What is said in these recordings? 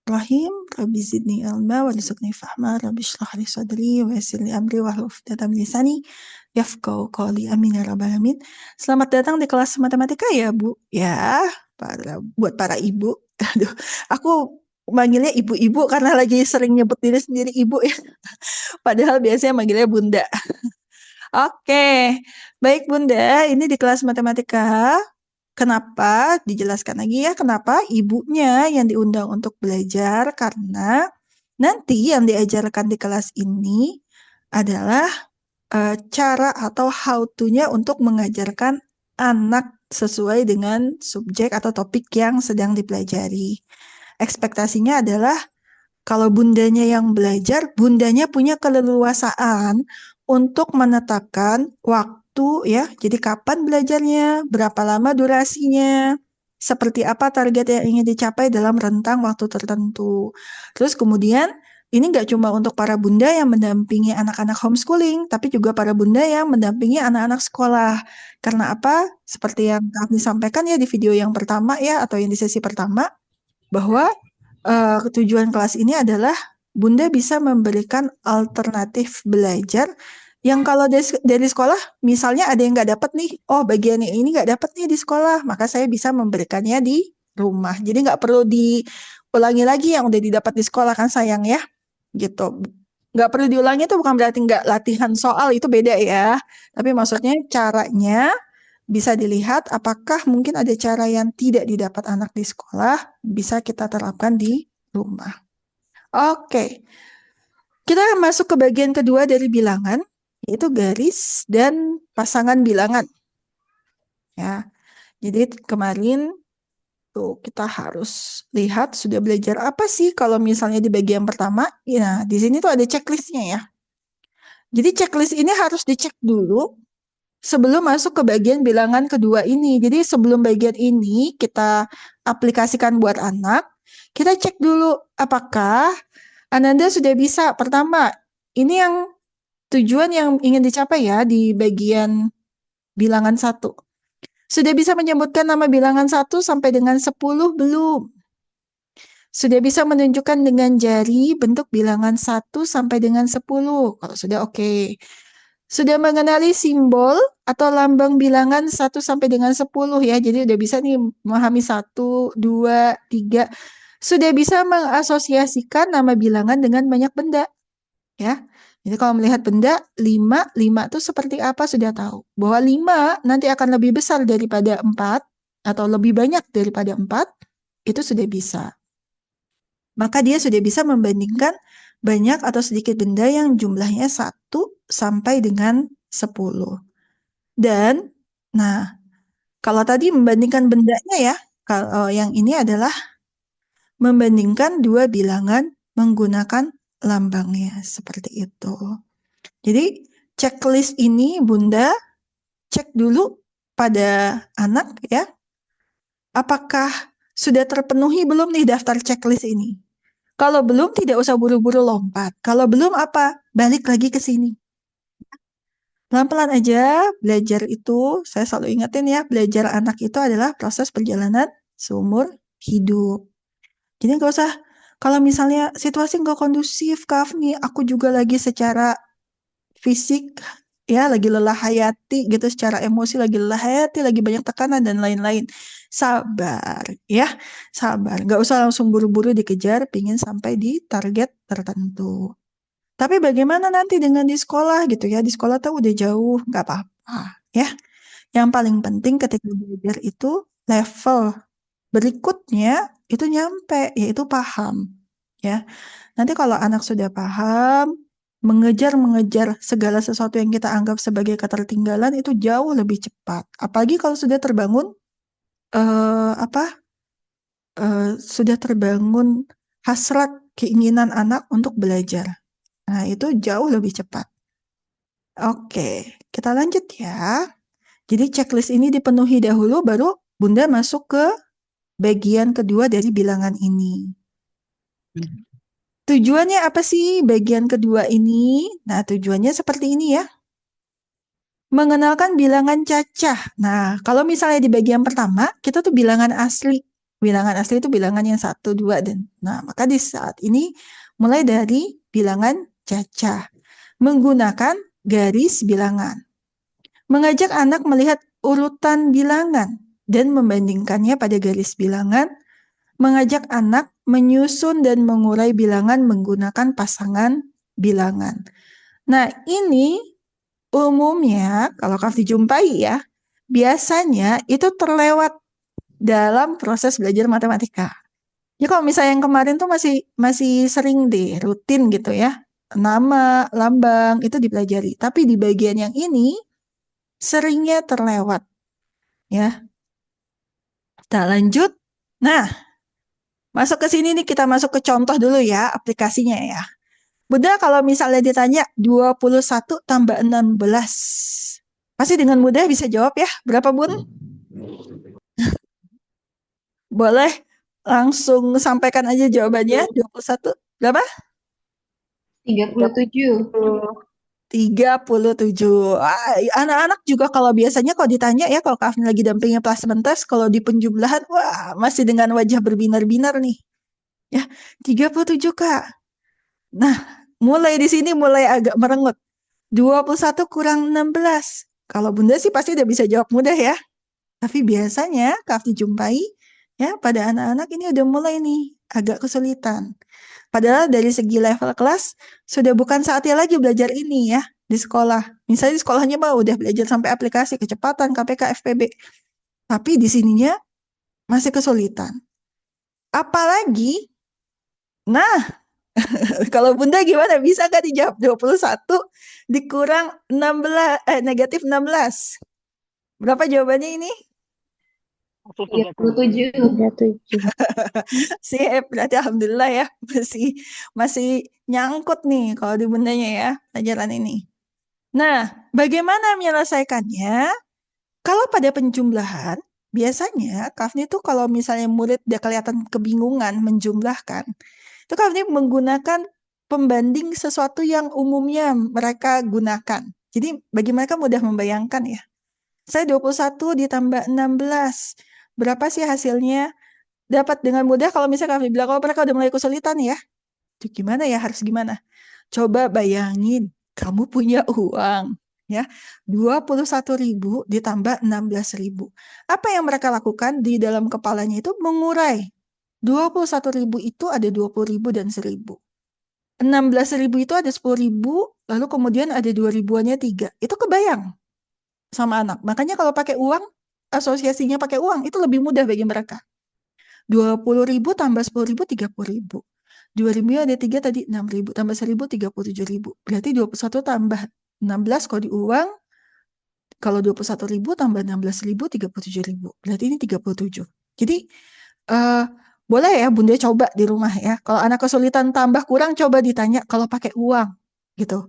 Bismillahirrahmanirrahim. Rabbi zidni ilma warzuqni fahma. Rabbi shrah li sadri wa yassir li amri wahlul 'uqdatam min lisani yafqahu qawli. Amin ya rabbal alamin. Selamat datang di kelas matematika ya, Bu. Ya, buat para ibu. Aduh, aku manggilnya ibu-ibu karena lagi sering nyebut diri sendiri ibu ya. Padahal biasanya manggilnya Bunda. Oke, baik Bunda, ini di kelas matematika. Kenapa? Dijelaskan lagi ya, kenapa ibunya yang diundang untuk belajar, karena nanti yang diajarkan di kelas ini adalah cara atau how to-nya untuk mengajarkan anak sesuai dengan subjek atau topik yang sedang dipelajari. Ekspektasinya adalah kalau bundanya yang belajar, bundanya punya keleluasaan untuk menetapkan waktu ya. Jadi kapan belajarnya, berapa lama durasinya, seperti apa target yang ingin dicapai dalam rentang waktu tertentu. Terus kemudian ini nggak cuma untuk para bunda yang mendampingi anak-anak homeschooling, tapi juga para bunda yang mendampingi anak-anak sekolah. Karena apa? Seperti yang kami sampaikan ya di video yang pertama ya, atau yang di sesi pertama, bahwa tujuan kelas ini adalah Bunda bisa memberikan alternatif belajar yang kalau dari sekolah, misalnya ada yang nggak dapat nih, oh bagian ini nggak dapat nih di sekolah, maka saya bisa memberikannya di rumah. Jadi nggak perlu diulangi lagi yang udah didapat di sekolah kan sayang ya, gitu. Nggak perlu diulangi itu bukan berarti nggak latihan soal, itu beda ya. Tapi maksudnya caranya bisa dilihat apakah mungkin ada cara yang tidak didapat anak di sekolah, bisa kita terapkan di rumah. Oke, kita masuk ke bagian kedua dari bilangan, yaitu garis dan pasangan bilangan. Ya, jadi kemarin tuh kita harus lihat sudah belajar apa sih kalau misalnya di bagian pertama. Ya, di sini tuh ada checklistnya ya. Jadi checklist ini harus dicek dulu sebelum masuk ke bagian bilangan kedua ini. Jadi sebelum bagian ini kita aplikasikan buat anak, kita cek dulu apakah Ananda sudah bisa. Pertama, ini yang tujuan yang ingin dicapai ya di bagian bilangan 1. Sudah bisa menyebutkan nama bilangan 1 sampai dengan 10 belum? Sudah bisa menunjukkan dengan jari bentuk bilangan 1 sampai dengan 10. Kalau sudah oke. Sudah mengenali simbol atau lambang bilangan 1 sampai dengan 10 ya. Jadi udah bisa nih memahami 1, 2, 3. Sudah bisa mengasosiasikan nama bilangan dengan banyak benda. Ya. Jadi kalau melihat benda 5 itu seperti apa sudah tahu. Bahwa 5 nanti akan lebih besar daripada 4 atau lebih banyak daripada 4, itu sudah bisa. Maka dia sudah bisa membandingkan banyak atau sedikit benda yang jumlahnya 1 sampai dengan 10. Dan, nah, kalau tadi membandingkan bendanya ya, kalau yang ini adalah membandingkan dua bilangan menggunakan lambangnya, seperti itu. Jadi, checklist ini Bunda cek dulu pada anak ya, apakah sudah terpenuhi belum nih daftar checklist ini? Kalau belum, tidak usah buru-buru lompat. Kalau belum apa? Balik lagi ke sini. Pelan-pelan aja, belajar itu, saya selalu ingetin ya, belajar anak itu adalah proses perjalanan seumur hidup. Jadi nggak usah, kalau misalnya situasi nggak kondusif, Kak nih, aku juga lagi secara fisik, ya lagi lelah hayati gitu, secara emosi lagi lelah hayati, lagi banyak tekanan dan lain-lain. Sabar, ya, sabar. Nggak usah langsung buru-buru dikejar, pingin sampai di target tertentu. Tapi bagaimana nanti dengan di sekolah gitu ya, di sekolah tuh udah jauh, nggak apa-apa, ya. Yang paling penting ketika belajar itu level berikutnya itu nyampe, yaitu paham, ya. Nanti kalau anak sudah paham, mengejar segala sesuatu yang kita anggap sebagai ketertinggalan itu jauh lebih cepat. Apalagi kalau sudah terbangun sudah terbangun hasrat keinginan anak untuk belajar. Nah, itu jauh lebih cepat. Oke, kita lanjut ya. Jadi checklist ini dipenuhi dahulu baru Bunda masuk ke bagian kedua dari bilangan ini. Tujuannya apa sih bagian kedua ini? Nah, tujuannya seperti ini ya. Mengenalkan bilangan cacah. Nah, kalau misalnya di bagian pertama, kita tuh bilangan asli. Bilangan asli itu bilangan yang 1, 2, dan nah, maka di saat ini mulai dari bilangan cacah menggunakan garis bilangan. Mengajak anak melihat urutan bilangan dan membandingkannya pada garis bilangan. Mengajak anak menyusun dan mengurai bilangan menggunakan pasangan bilangan. Nah, ini umumnya kalau Kak dijumpai ya, biasanya itu terlewat dalam proses belajar matematika. Ya kalau misalnya yang kemarin tuh masih sering deh rutin gitu ya. Nama, lambang itu dipelajari. Tapi di bagian yang ini seringnya terlewat ya. Kita lanjut. Nah, masuk ke sini nih kita masuk ke contoh dulu ya aplikasinya ya. Bunda kalau misalnya ditanya 21 tambah 16. Pasti dengan mudah bisa jawab ya. Berapa Bun? Boleh langsung sampaikan aja jawabannya. 21. Berapa? 37. 37. Anak-anak juga kalau biasanya kalau ditanya ya, kalau Kak Afni lagi dampingnya placement test, kalau di penjumlahan, wah masih dengan wajah berbinar-binar nih. Ya, 37 Kak. Nah, mulai di sini mulai agak merengut. 21 kurang 16. Kalau Bunda sih pasti udah bisa jawab mudah ya. Tapi biasanya Kak Afni jumpai ya pada anak-anak ini udah mulai nih agak kesulitan. Padahal dari segi level kelas sudah bukan saatnya lagi belajar ini ya di sekolah. Misalnya di sekolahnya mah udah belajar sampai aplikasi kecepatan, KPK, FPB. Tapi di sininya masih kesulitan. Apalagi, nah kalau Bunda gimana? Bisa nggak dijawab 21 dikurang 16, negatif 16? Berapa jawabannya ini? 37. 37. Sip, berarti alhamdulillah ya masih masih nyangkut nih kalau di bundanya ya pelajaran ini. Nah, bagaimana menyelesaikannya? Kalau pada penjumlahan, biasanya Kafni tuh kalau misalnya murid dia kelihatan kebingungan menjumlahkan, itu Kafni menggunakan pembanding sesuatu yang umumnya mereka gunakan. Jadi bagi mereka mudah membayangkan ya. Saya 21 ditambah 16. Berapa sih hasilnya? Dapat dengan mudah kalau misalnya Kafni bilang, oh mereka udah mulai kesulitan ya. Itu gimana ya, harus gimana? Coba bayangin, kamu punya uang ya 21.000 ditambah 16.000. Apa yang mereka lakukan di dalam kepalanya itu mengurai. 21.000 itu ada 20.000 dan 1.000. 16.000 itu ada 10.000, lalu kemudian ada 2 ribuannya 3. Itu kebayang sama anak. Makanya kalau pakai uang, asosiasinya pakai uang, itu lebih mudah bagi mereka. 20.000 tambah 10.000, 30.000. 2.000 ada 3 tadi, 6.000 tambah 1.000, 37.000. Berarti 21 tambah 16 kalau di uang, kalau 21.000 tambah 16.000, 37.000. Berarti ini 37. Jadi, boleh ya Bunda coba di rumah ya. Kalau anak kesulitan tambah kurang, coba ditanya kalau pakai uang gitu.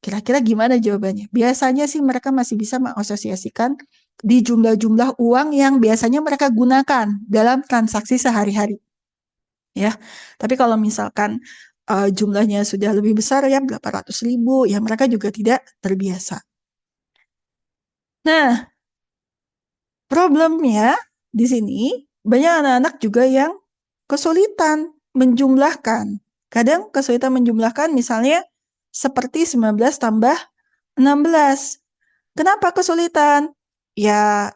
Kira-kira gimana jawabannya? Biasanya sih mereka masih bisa mengasosiasikan di jumlah-jumlah uang yang biasanya mereka gunakan dalam transaksi sehari-hari. Ya, tapi kalau misalkan jumlahnya sudah lebih besar ya 800.000, ya mereka juga tidak terbiasa. Nah, problemnya di sini banyak anak-anak juga yang kesulitan menjumlahkan. Kadang kesulitan menjumlahkan misalnya seperti 19 tambah 16. Kenapa kesulitan? Ya,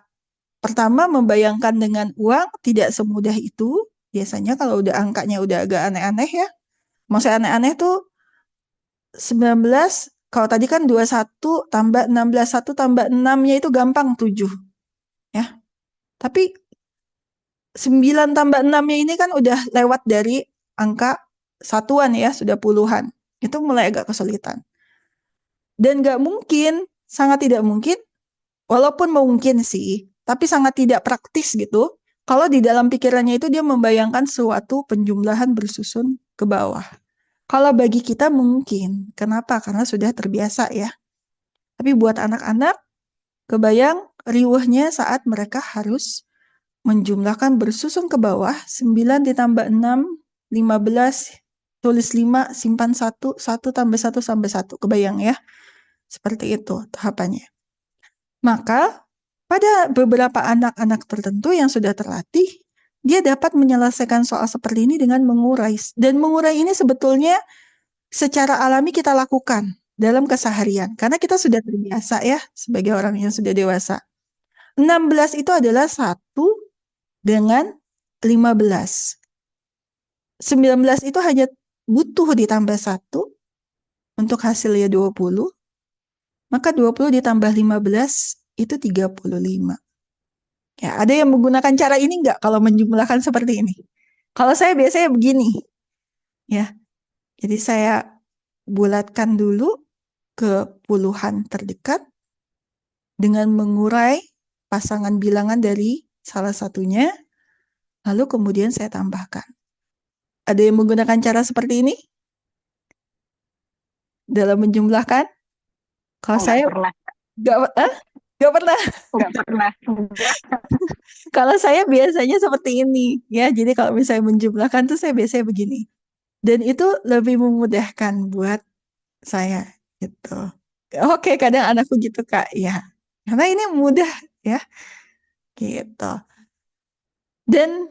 pertama membayangkan dengan uang tidak semudah itu. Biasanya kalau udah angkanya udah agak aneh-aneh ya. Maksudnya aneh-aneh tuh 19, kalau tadi kan 21 tambah 16, 1 tambah 6-nya itu gampang 7. Ya. Tapi 9 tambah 6-nya ini kan udah lewat dari angka satuan ya, sudah puluhan. Itu mulai agak kesulitan. Dan nggak mungkin, sangat tidak mungkin, walaupun mungkin sih, tapi sangat tidak praktis gitu, kalau di dalam pikirannya itu dia membayangkan suatu penjumlahan bersusun ke bawah. Kalau bagi kita mungkin. Kenapa? Karena sudah terbiasa ya. Tapi buat anak-anak, kebayang riuhnya saat mereka harus menjumlahkan bersusun ke bawah, 9 ditambah 6, 15, tulis 5, simpan 1, 1 tambah 1 sampai 1. Kebayang ya? Seperti itu tahapannya. Maka, pada beberapa anak-anak tertentu yang sudah terlatih, dia dapat menyelesaikan soal seperti ini dengan mengurai. Dan mengurai ini sebetulnya secara alami kita lakukan dalam keseharian. Karena kita sudah terbiasa ya sebagai orang yang sudah dewasa. 16 itu adalah 1 dengan 15. 19 itu hanya butuh ditambah 1 untuk hasilnya 20. Maka 20 ditambah 15 itu 35. Ya, ada yang menggunakan cara ini enggak kalau menjumlahkan seperti ini? Kalau saya biasanya begini. Ya. Jadi saya bulatkan dulu ke puluhan terdekat dengan mengurai pasangan bilangan dari salah satunya, lalu kemudian saya tambahkan. Ada yang menggunakan cara seperti ini dalam menjumlahkan? Kalau saya pernah. Nggak pernah. Nggak pernah. Kalau saya biasanya seperti ini, ya. Jadi kalau misalnya menjumlahkan tuh saya biasanya begini. Dan itu lebih memudahkan buat saya, gitu. Oke, kadang anakku gitu, Kak. Ya, karena ini mudah, ya. Gitu. Dan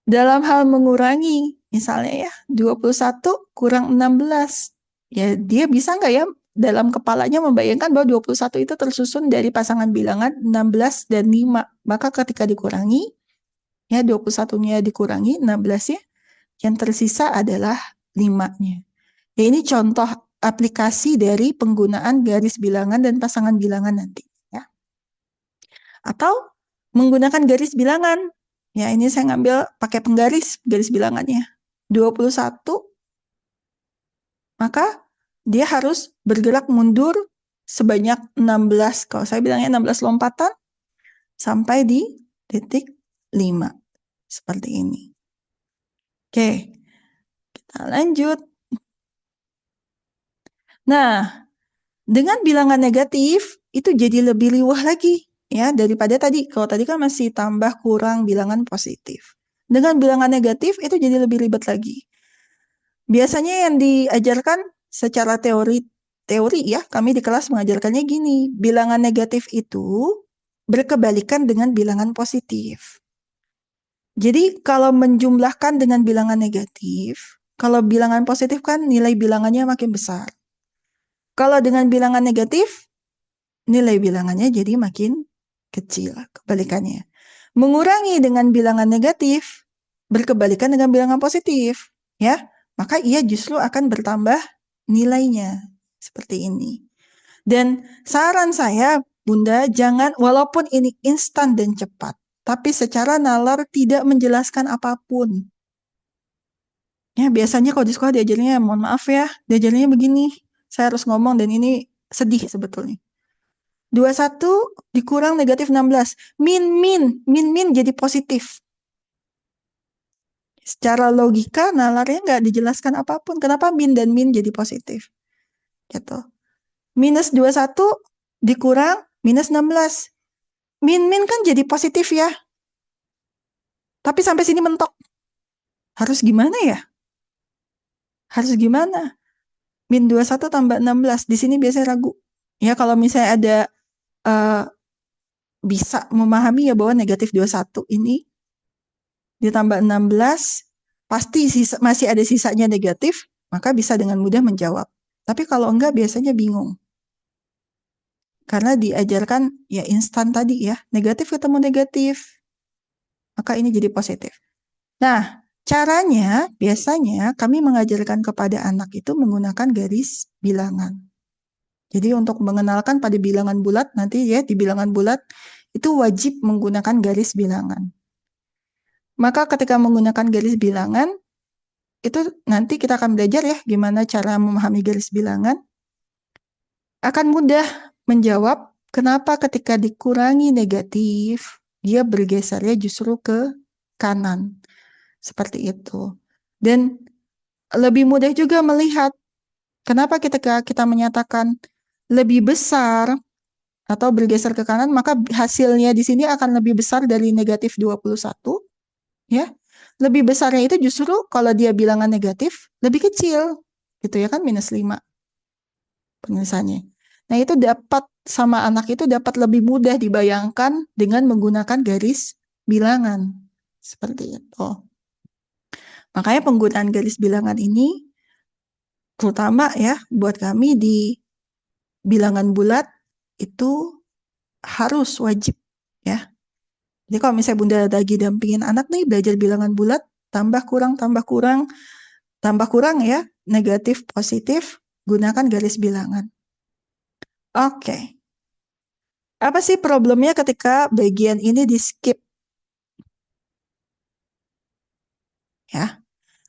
dalam hal mengurangi, misalnya ya, 21 kurang 16. Ya, dia bisa nggak ya dalam kepalanya membayangkan bahwa 21 itu tersusun dari pasangan bilangan 16 dan 5. Maka ketika dikurangi, ya 21-nya dikurangi 16 ya, yang tersisa adalah 5-nya. Ya, ini contoh aplikasi dari penggunaan garis bilangan dan pasangan bilangan nanti. Ya. Atau menggunakan garis bilangan. Ya, ini saya ngambil pakai penggaris, garis bilangannya. 21, maka dia harus bergerak mundur sebanyak 16. Kalau saya bilangnya 16 lompatan, sampai di titik 5. Seperti ini. Oke, kita lanjut. Nah, dengan bilangan negatif, itu jadi lebih riuh lagi. Ya, daripada tadi. Kalau tadi kan masih tambah kurang bilangan positif. Dengan bilangan negatif, itu jadi lebih ribet lagi. Biasanya yang diajarkan secara teori ya, kami di kelas mengajarkannya gini, bilangan negatif itu berkebalikan dengan bilangan positif. Jadi kalau menjumlahkan dengan bilangan negatif, kalau bilangan positif kan nilai bilangannya makin besar. Kalau dengan bilangan negatif, nilai bilangannya jadi makin kecil, kebalikannya. Mengurangi dengan bilangan negatif, berkebalikan dengan bilangan positif, ya. Maka ia justru akan bertambah nilainya. Seperti ini. Dan saran saya, Bunda, jangan, walaupun ini instan dan cepat, tapi secara nalar tidak menjelaskan apapun. Ya, biasanya kalau di sekolah diajarnya, mohon maaf ya, diajarnya begini, saya harus ngomong dan ini sedih sebetulnya. 21 dikurang negatif 16. Min jadi positif. Secara logika, nalarnya nggak dijelaskan apapun. Kenapa min dan min jadi positif? Gitu. Minus 21 dikurang minus 16. Min kan jadi positif ya. Tapi sampai sini mentok. Harus gimana ya? Harus gimana? Min 21 tambah 16. Di sini biasanya ragu. Ya, kalau misalnya ada bisa memahami ya bahwa negatif 21 ini ditambah 16, pasti masih ada sisanya negatif, maka bisa dengan mudah menjawab. Tapi kalau enggak biasanya bingung. Karena diajarkan ya instan tadi ya, negatif ketemu negatif. Maka ini jadi positif. Nah, caranya biasanya kami mengajarkan kepada anak itu menggunakan garis bilangan. Jadi untuk mengenalkan pada bilangan bulat, nanti ya di bilangan bulat itu wajib menggunakan garis bilangan. Maka ketika menggunakan garis bilangan, itu nanti kita akan belajar ya gimana cara memahami garis bilangan. Akan mudah menjawab kenapa ketika dikurangi negatif, dia bergesernya justru ke kanan. Seperti itu. Dan lebih mudah juga melihat kenapa ketika kita menyatakan lebih besar atau bergeser ke kanan, maka hasilnya di sini akan lebih besar dari negatif 21. Ya, lebih besarnya itu justru kalau dia bilangan negatif, lebih kecil. Gitu ya kan, minus 5 penulisannya. Nah, itu dapat sama anak itu dapat lebih mudah dibayangkan dengan menggunakan garis bilangan. Seperti itu. Makanya penggunaan garis bilangan ini terutama ya buat kami di bilangan bulat itu harus wajib ya. Jadi kalau misalnya Bunda lagi dampingin anak nih belajar bilangan bulat, tambah kurang, ya, negatif, positif, gunakan garis bilangan. Oke. Apa sih problemnya ketika bagian ini di skip? Ya.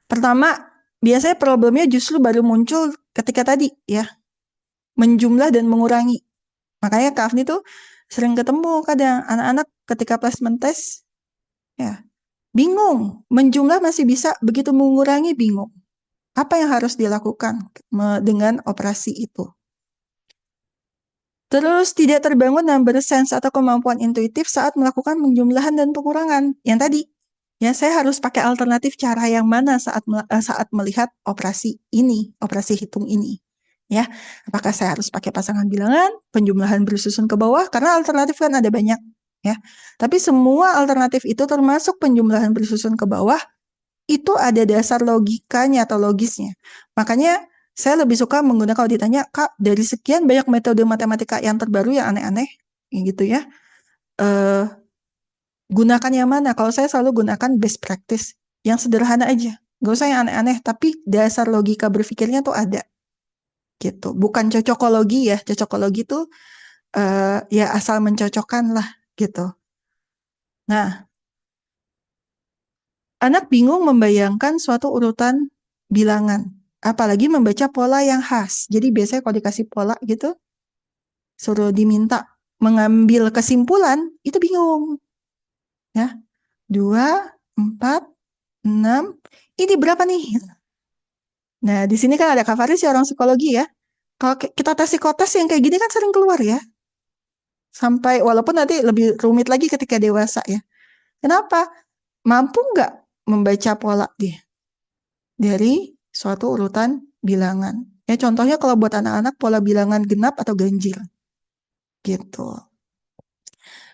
Pertama, biasanya problemnya justru baru muncul ketika tadi ya, menjumlah dan mengurangi. Makanya Kak Afni tuh sering ketemu kadang anak-anak ketika placement test ya, bingung, menjumlah masih bisa, begitu mengurangi bingung. Apa yang harus dilakukan dengan operasi itu? Terus tidak terbangun number sense atau kemampuan intuitif saat melakukan penjumlahan dan pengurangan. Yang tadi, ya saya harus pakai alternatif cara yang mana saat melihat operasi ini, operasi hitung ini. Ya, apakah saya harus pakai pasangan bilangan, penjumlahan bersusun ke bawah, karena alternatif kan ada banyak. Ya, tapi semua alternatif itu termasuk penjumlahan bersusun ke bawah, itu ada dasar logikanya atau logisnya. Makanya saya lebih suka menggunakan kalau ditanya, Kak, dari sekian banyak metode matematika yang terbaru yang aneh-aneh, gitu ya, gunakan yang mana? Kalau saya selalu gunakan best practice, yang sederhana aja. Gak usah yang aneh-aneh, tapi dasar logika berpikirnya tuh ada. Gitu. Bukan cocokologi ya, cocokologi tuh ya asal mencocokkan lah, gitu. Nah, anak bingung membayangkan suatu urutan bilangan, apalagi membaca pola yang khas. Jadi biasanya kalau dikasih pola gitu, suruh diminta mengambil kesimpulan, itu bingung. Ya, 2, 4, 6, ini berapa nih? Nah, di sini kan ada Kak Faris ya, orang psikologi ya. Kalau kita tes psikotes yang kayak gini kan sering keluar ya. Sampai, walaupun nanti lebih rumit lagi ketika dewasa ya. Kenapa? Mampu nggak membaca pola dia dari suatu urutan bilangan? Ya contohnya kalau buat anak-anak pola bilangan genap atau ganjil. Gitu.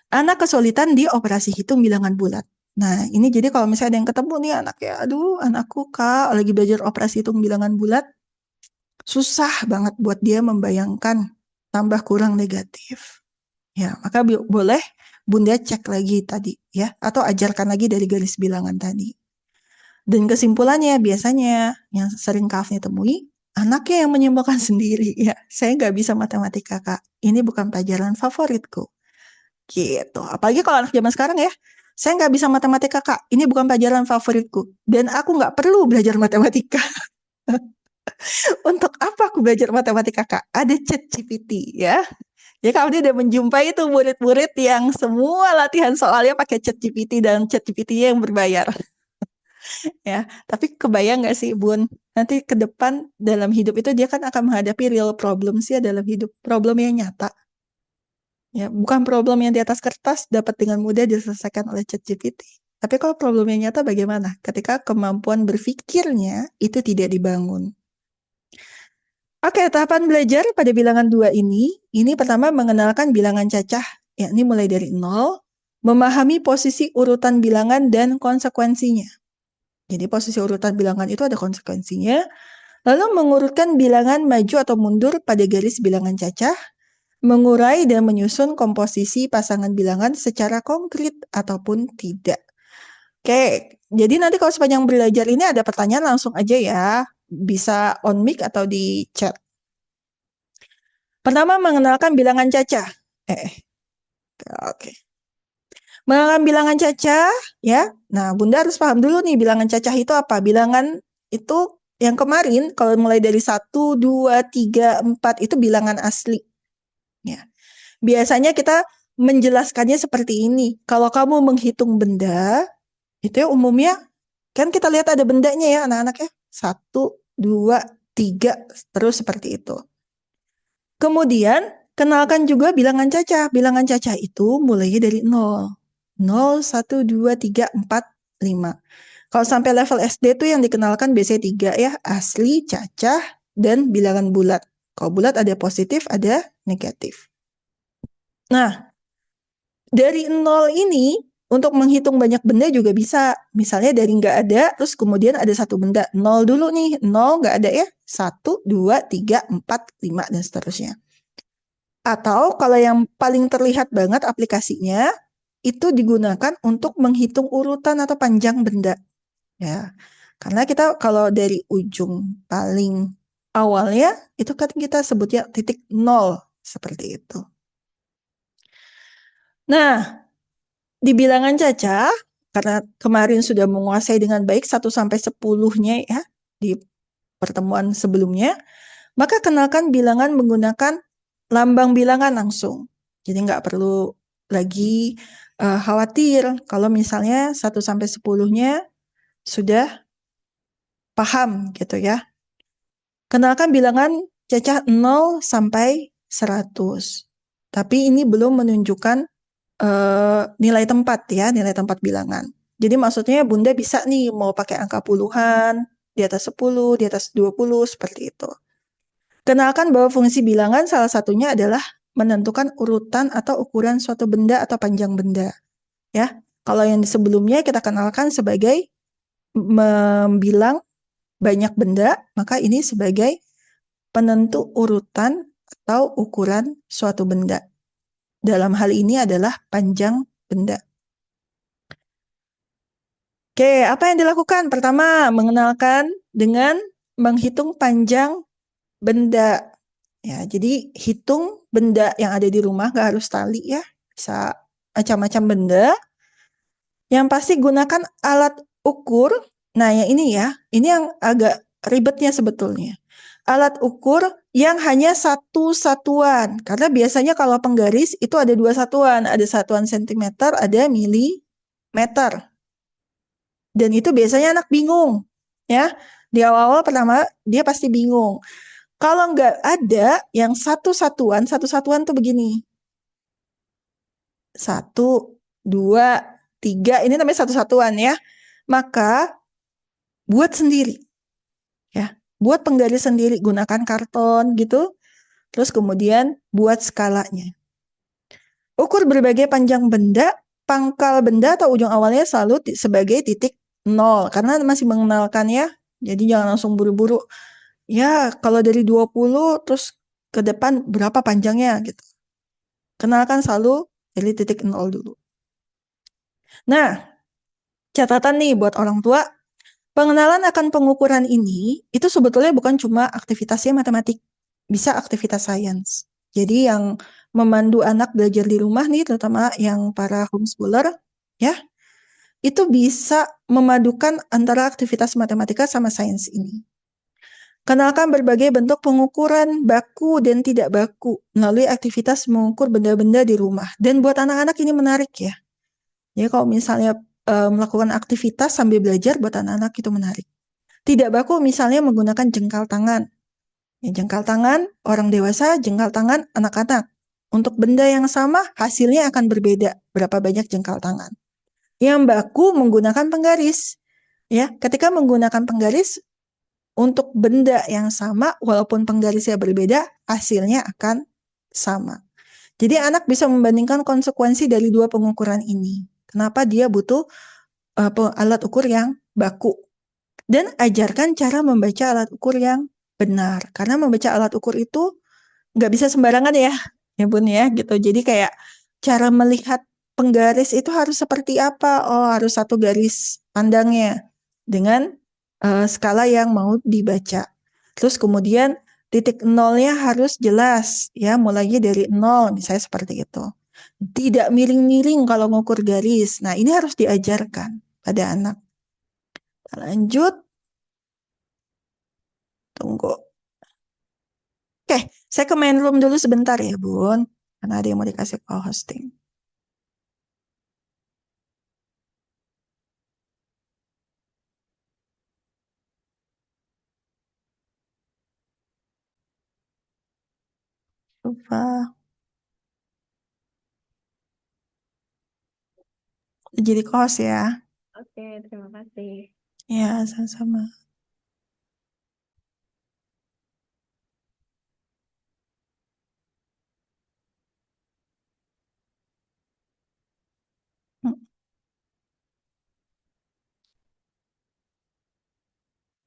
Anak kesulitan di operasi hitung bilangan bulat. Nah, ini jadi kalau misalnya ada yang ketemu nih anak ya, aduh anakku Kak lagi belajar operasi hitung bilangan bulat, susah banget buat dia membayangkan tambah kurang negatif. Ya, maka boleh Bunda cek lagi tadi ya, atau ajarkan lagi dari garis bilangan tadi. Dan kesimpulannya biasanya yang sering Kak temui, anaknya yang menyimpulkan sendiri ya. Saya nggak bisa matematika Kak, ini bukan pelajaran favoritku. Gitu. Apalagi kalau anak zaman sekarang ya, saya nggak bisa matematika Kak, ini bukan pelajaran favoritku. Dan aku nggak perlu belajar matematika. Untuk apa aku belajar matematika Kak? Ada ChatGPT ya. Ya kalau dia udah menjumpai itu murid-murid yang semua latihan soalnya pakai ChatGPT dan ChatGPT-nya yang berbayar. Ya, tapi kebayang nggak sih Bun? Nanti ke depan dalam hidup itu dia kan akan menghadapi real problem sih dalam hidup. Problem yang nyata. Ya, bukan problem yang di atas kertas dapat dengan mudah diselesaikan oleh ChatGPT. Tapi kalau problemnya nyata bagaimana? Ketika kemampuan berpikirnya itu tidak dibangun. Oke, tahapan belajar pada bilangan 2 ini pertama mengenalkan bilangan cacah, yakni mulai dari 0, memahami posisi urutan bilangan dan konsekuensinya. Jadi posisi urutan bilangan itu ada konsekuensinya, lalu mengurutkan bilangan maju atau mundur pada garis bilangan cacah, mengurai dan menyusun komposisi pasangan bilangan secara konkret ataupun tidak. Oke, jadi nanti kalau sepanjang belajar ini ada pertanyaan langsung aja ya, bisa on mic atau di chat. Pertama, mengenalkan bilangan cacah. Oke. Mengenalkan bilangan cacah, ya. Nah, Bunda harus paham dulu nih bilangan cacah itu apa. Bilangan itu yang kemarin, kalau mulai dari 1, 2, 3, 4, itu bilangan asli. Ya. Biasanya kita menjelaskannya seperti ini. Kalau kamu menghitung benda, itu ya umumnya, kan kita lihat ada bendanya ya anak-anak ya. 1, 2, 3, terus seperti itu. Kemudian, kenalkan juga bilangan cacah. Bilangan cacah itu mulainya dari 0. 0, 1, 2, 3, 4, 5. Kalau sampai level SD itu yang dikenalkan biasanya 3 ya, asli, cacah, dan bilangan bulat. Kalau bulat ada positif, ada negatif. Nah, dari 0 ini, Untuk menghitung banyak benda juga bisa. Misalnya dari nggak ada, terus kemudian ada satu benda. Nol dulu nih, nol nggak ada ya. Satu, dua, tiga, empat, lima, dan seterusnya. Atau kalau yang paling terlihat banget aplikasinya, itu digunakan untuk menghitung urutan atau panjang benda. Ya, karena kita kalau dari ujung paling awalnya, itu kan kita sebutnya titik nol. Seperti itu. Nah, di bilangan cacah, karena kemarin sudah menguasai dengan baik 1 sampai 10-nya ya, di pertemuan sebelumnya, maka kenalkan bilangan menggunakan lambang bilangan langsung. Jadi nggak perlu lagi khawatir kalau misalnya 1 sampai 10-nya sudah paham gitu ya. Kenalkan bilangan cacah 0 sampai 100. Tapi ini belum menunjukkan nilai tempat ya, nilai tempat bilangan. Jadi maksudnya Bunda bisa nih mau pakai angka puluhan, di atas 10, di atas 20, seperti itu. Kenalkan bahwa fungsi bilangan salah satunya adalah menentukan urutan atau ukuran suatu benda atau panjang benda. Ya, kalau yang sebelumnya kita kenalkan sebagai membilang banyak benda, maka ini sebagai penentu urutan atau ukuran suatu benda. Dalam hal ini adalah panjang benda. Oke, apa yang dilakukan? Pertama, mengenalkan dengan menghitung panjang benda. Ya, jadi hitung benda yang ada di rumah, nggak harus tali ya. Bisa macam-macam benda. Yang pasti gunakan alat ukur. Nah, yang ini ya, ini yang agak ribetnya sebetulnya. Alat ukur yang hanya satu satuan. Karena biasanya kalau penggaris itu ada dua satuan. Ada satuan sentimeter, ada milimeter. Dan itu biasanya anak bingung. Ya, di awal-awal pertama dia pasti bingung. Kalau nggak ada yang satu satuan tuh begini. Satu, dua, tiga, ini namanya satu satuan ya. Maka buat sendiri. Ya, buat penggaris sendiri, gunakan karton gitu. Terus kemudian buat skalanya. Ukur berbagai panjang benda, pangkal benda atau ujung awalnya selalu sebagai titik nol. Karena masih mengenalkan ya. Jadi jangan langsung buru-buru. Ya, kalau dari 20 terus ke depan berapa panjangnya gitu. Kenalkan selalu dari titik nol dulu. Nah, catatan nih buat orang tua, pengenalan akan pengukuran ini itu sebetulnya bukan cuma aktivitasnya matematik, bisa aktivitas sains. Jadi yang memandu anak belajar di rumah nih, terutama yang para homeschooler, ya, itu bisa memadukan antara aktivitas matematika sama sains ini. Kenalkan berbagai bentuk pengukuran baku dan tidak baku melalui aktivitas mengukur benda-benda di rumah. Dan buat anak-anak ini menarik ya. Jadi kalau misalnya melakukan aktivitas sambil belajar buat anak-anak itu menarik. Tidak baku misalnya menggunakan jengkal tangan. Ya, jengkal tangan orang dewasa, jengkal tangan anak-anak. Untuk benda yang sama hasilnya akan berbeda berapa banyak jengkal tangan. Yang baku menggunakan penggaris. Ya, ketika menggunakan penggaris untuk benda yang sama walaupun penggarisnya berbeda, hasilnya akan sama. Jadi anak bisa membandingkan konsekuensi dari dua pengukuran ini. Kenapa dia butuh alat ukur yang baku. Dan ajarkan cara membaca alat ukur yang benar. Karena membaca alat ukur itu nggak bisa sembarangan ya Bun ya gitu. Jadi kayak cara melihat penggaris itu harus seperti apa? Oh, harus satu garis pandangnya dengan skala yang mau dibaca. Terus kemudian titik nolnya harus jelas ya, mulainya dari nol misalnya seperti itu. Tidak miring-miring kalau ngukur garis. Nah, ini harus diajarkan pada anak. Lanjut, tunggu. Oke, saya ke main room dulu sebentar ya, Bun. Karena ada yang mau dikasih call hosting. Lupa. Jadi kos ya. Oke, terima kasih. Ya, sama-sama. Hmm.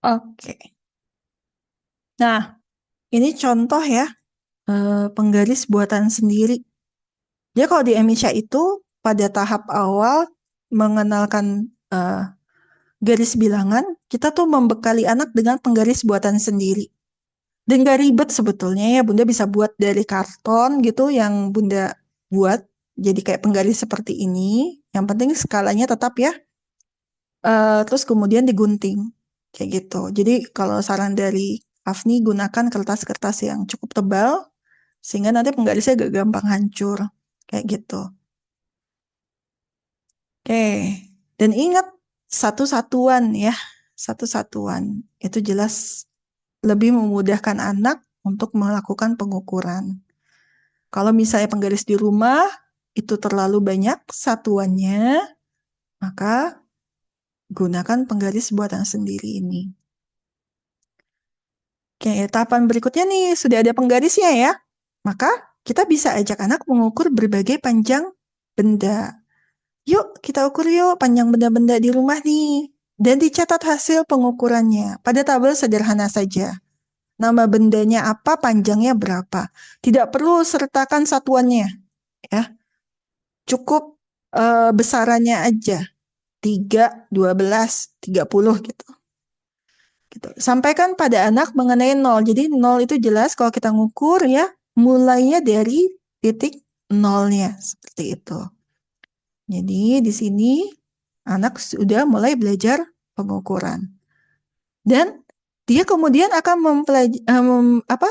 Oke. Nah, ini contoh ya, penggaris buatan sendiri. Jadi kalau di Emisha itu pada tahap awal mengenalkan garis bilangan, kita tuh membekali anak dengan penggaris buatan sendiri. Dan gak ribet sebetulnya ya, Bunda bisa buat dari karton gitu yang Bunda buat. Jadi kayak penggaris seperti ini. Yang penting skalanya tetap ya. Terus kemudian digunting. Kayak gitu. Jadi kalau saran dari Afni, gunakan kertas-kertas yang cukup tebal. Sehingga nanti penggarisnya gak gampang hancur. Kayak gitu. Oke. Dan ingat, satu satuan ya. Satu satuan. Itu jelas lebih memudahkan anak untuk melakukan pengukuran. Kalau misalnya penggaris di rumah itu terlalu banyak satuannya, maka gunakan penggaris buatan sendiri ini. Oke, tahapan berikutnya nih, sudah ada penggarisnya ya. Maka kita bisa ajak anak mengukur berbagai panjang benda. Yuk, kita ukur yuk panjang benda-benda di rumah nih. Dan dicatat hasil pengukurannya pada tabel sederhana saja. Nama bendanya apa, panjangnya berapa. Tidak perlu sertakan satuannya, ya. Cukup besarannya aja. 3, 12, 30 gitu. Gitu. Sampaikan pada anak mengenai 0. Jadi 0 itu jelas kalau kita ngukur ya, mulainya dari titik 0-nya. Seperti itu. Jadi di sini anak sudah mulai belajar pengukuran. Dan dia kemudian akan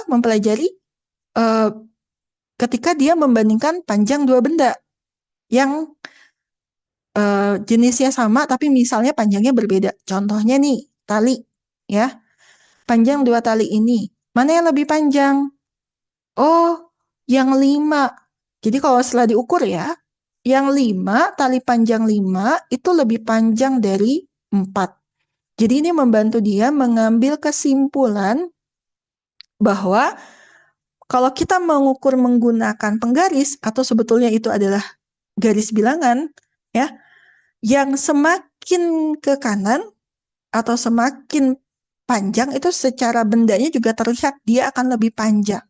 mempelajari ketika dia membandingkan panjang dua benda yang jenisnya sama tapi misalnya panjangnya berbeda. Contohnya nih, tali ya. Panjang dua tali ini. Mana yang lebih panjang? Oh, yang 5. Jadi kalau setelah diukur ya, yang 5, tali panjang 5 itu lebih panjang dari 4. Jadi ini membantu dia mengambil kesimpulan bahwa kalau kita mengukur menggunakan penggaris atau sebetulnya itu adalah garis bilangan ya, yang semakin ke kanan atau semakin panjang itu secara bendanya juga terlihat dia akan lebih panjang.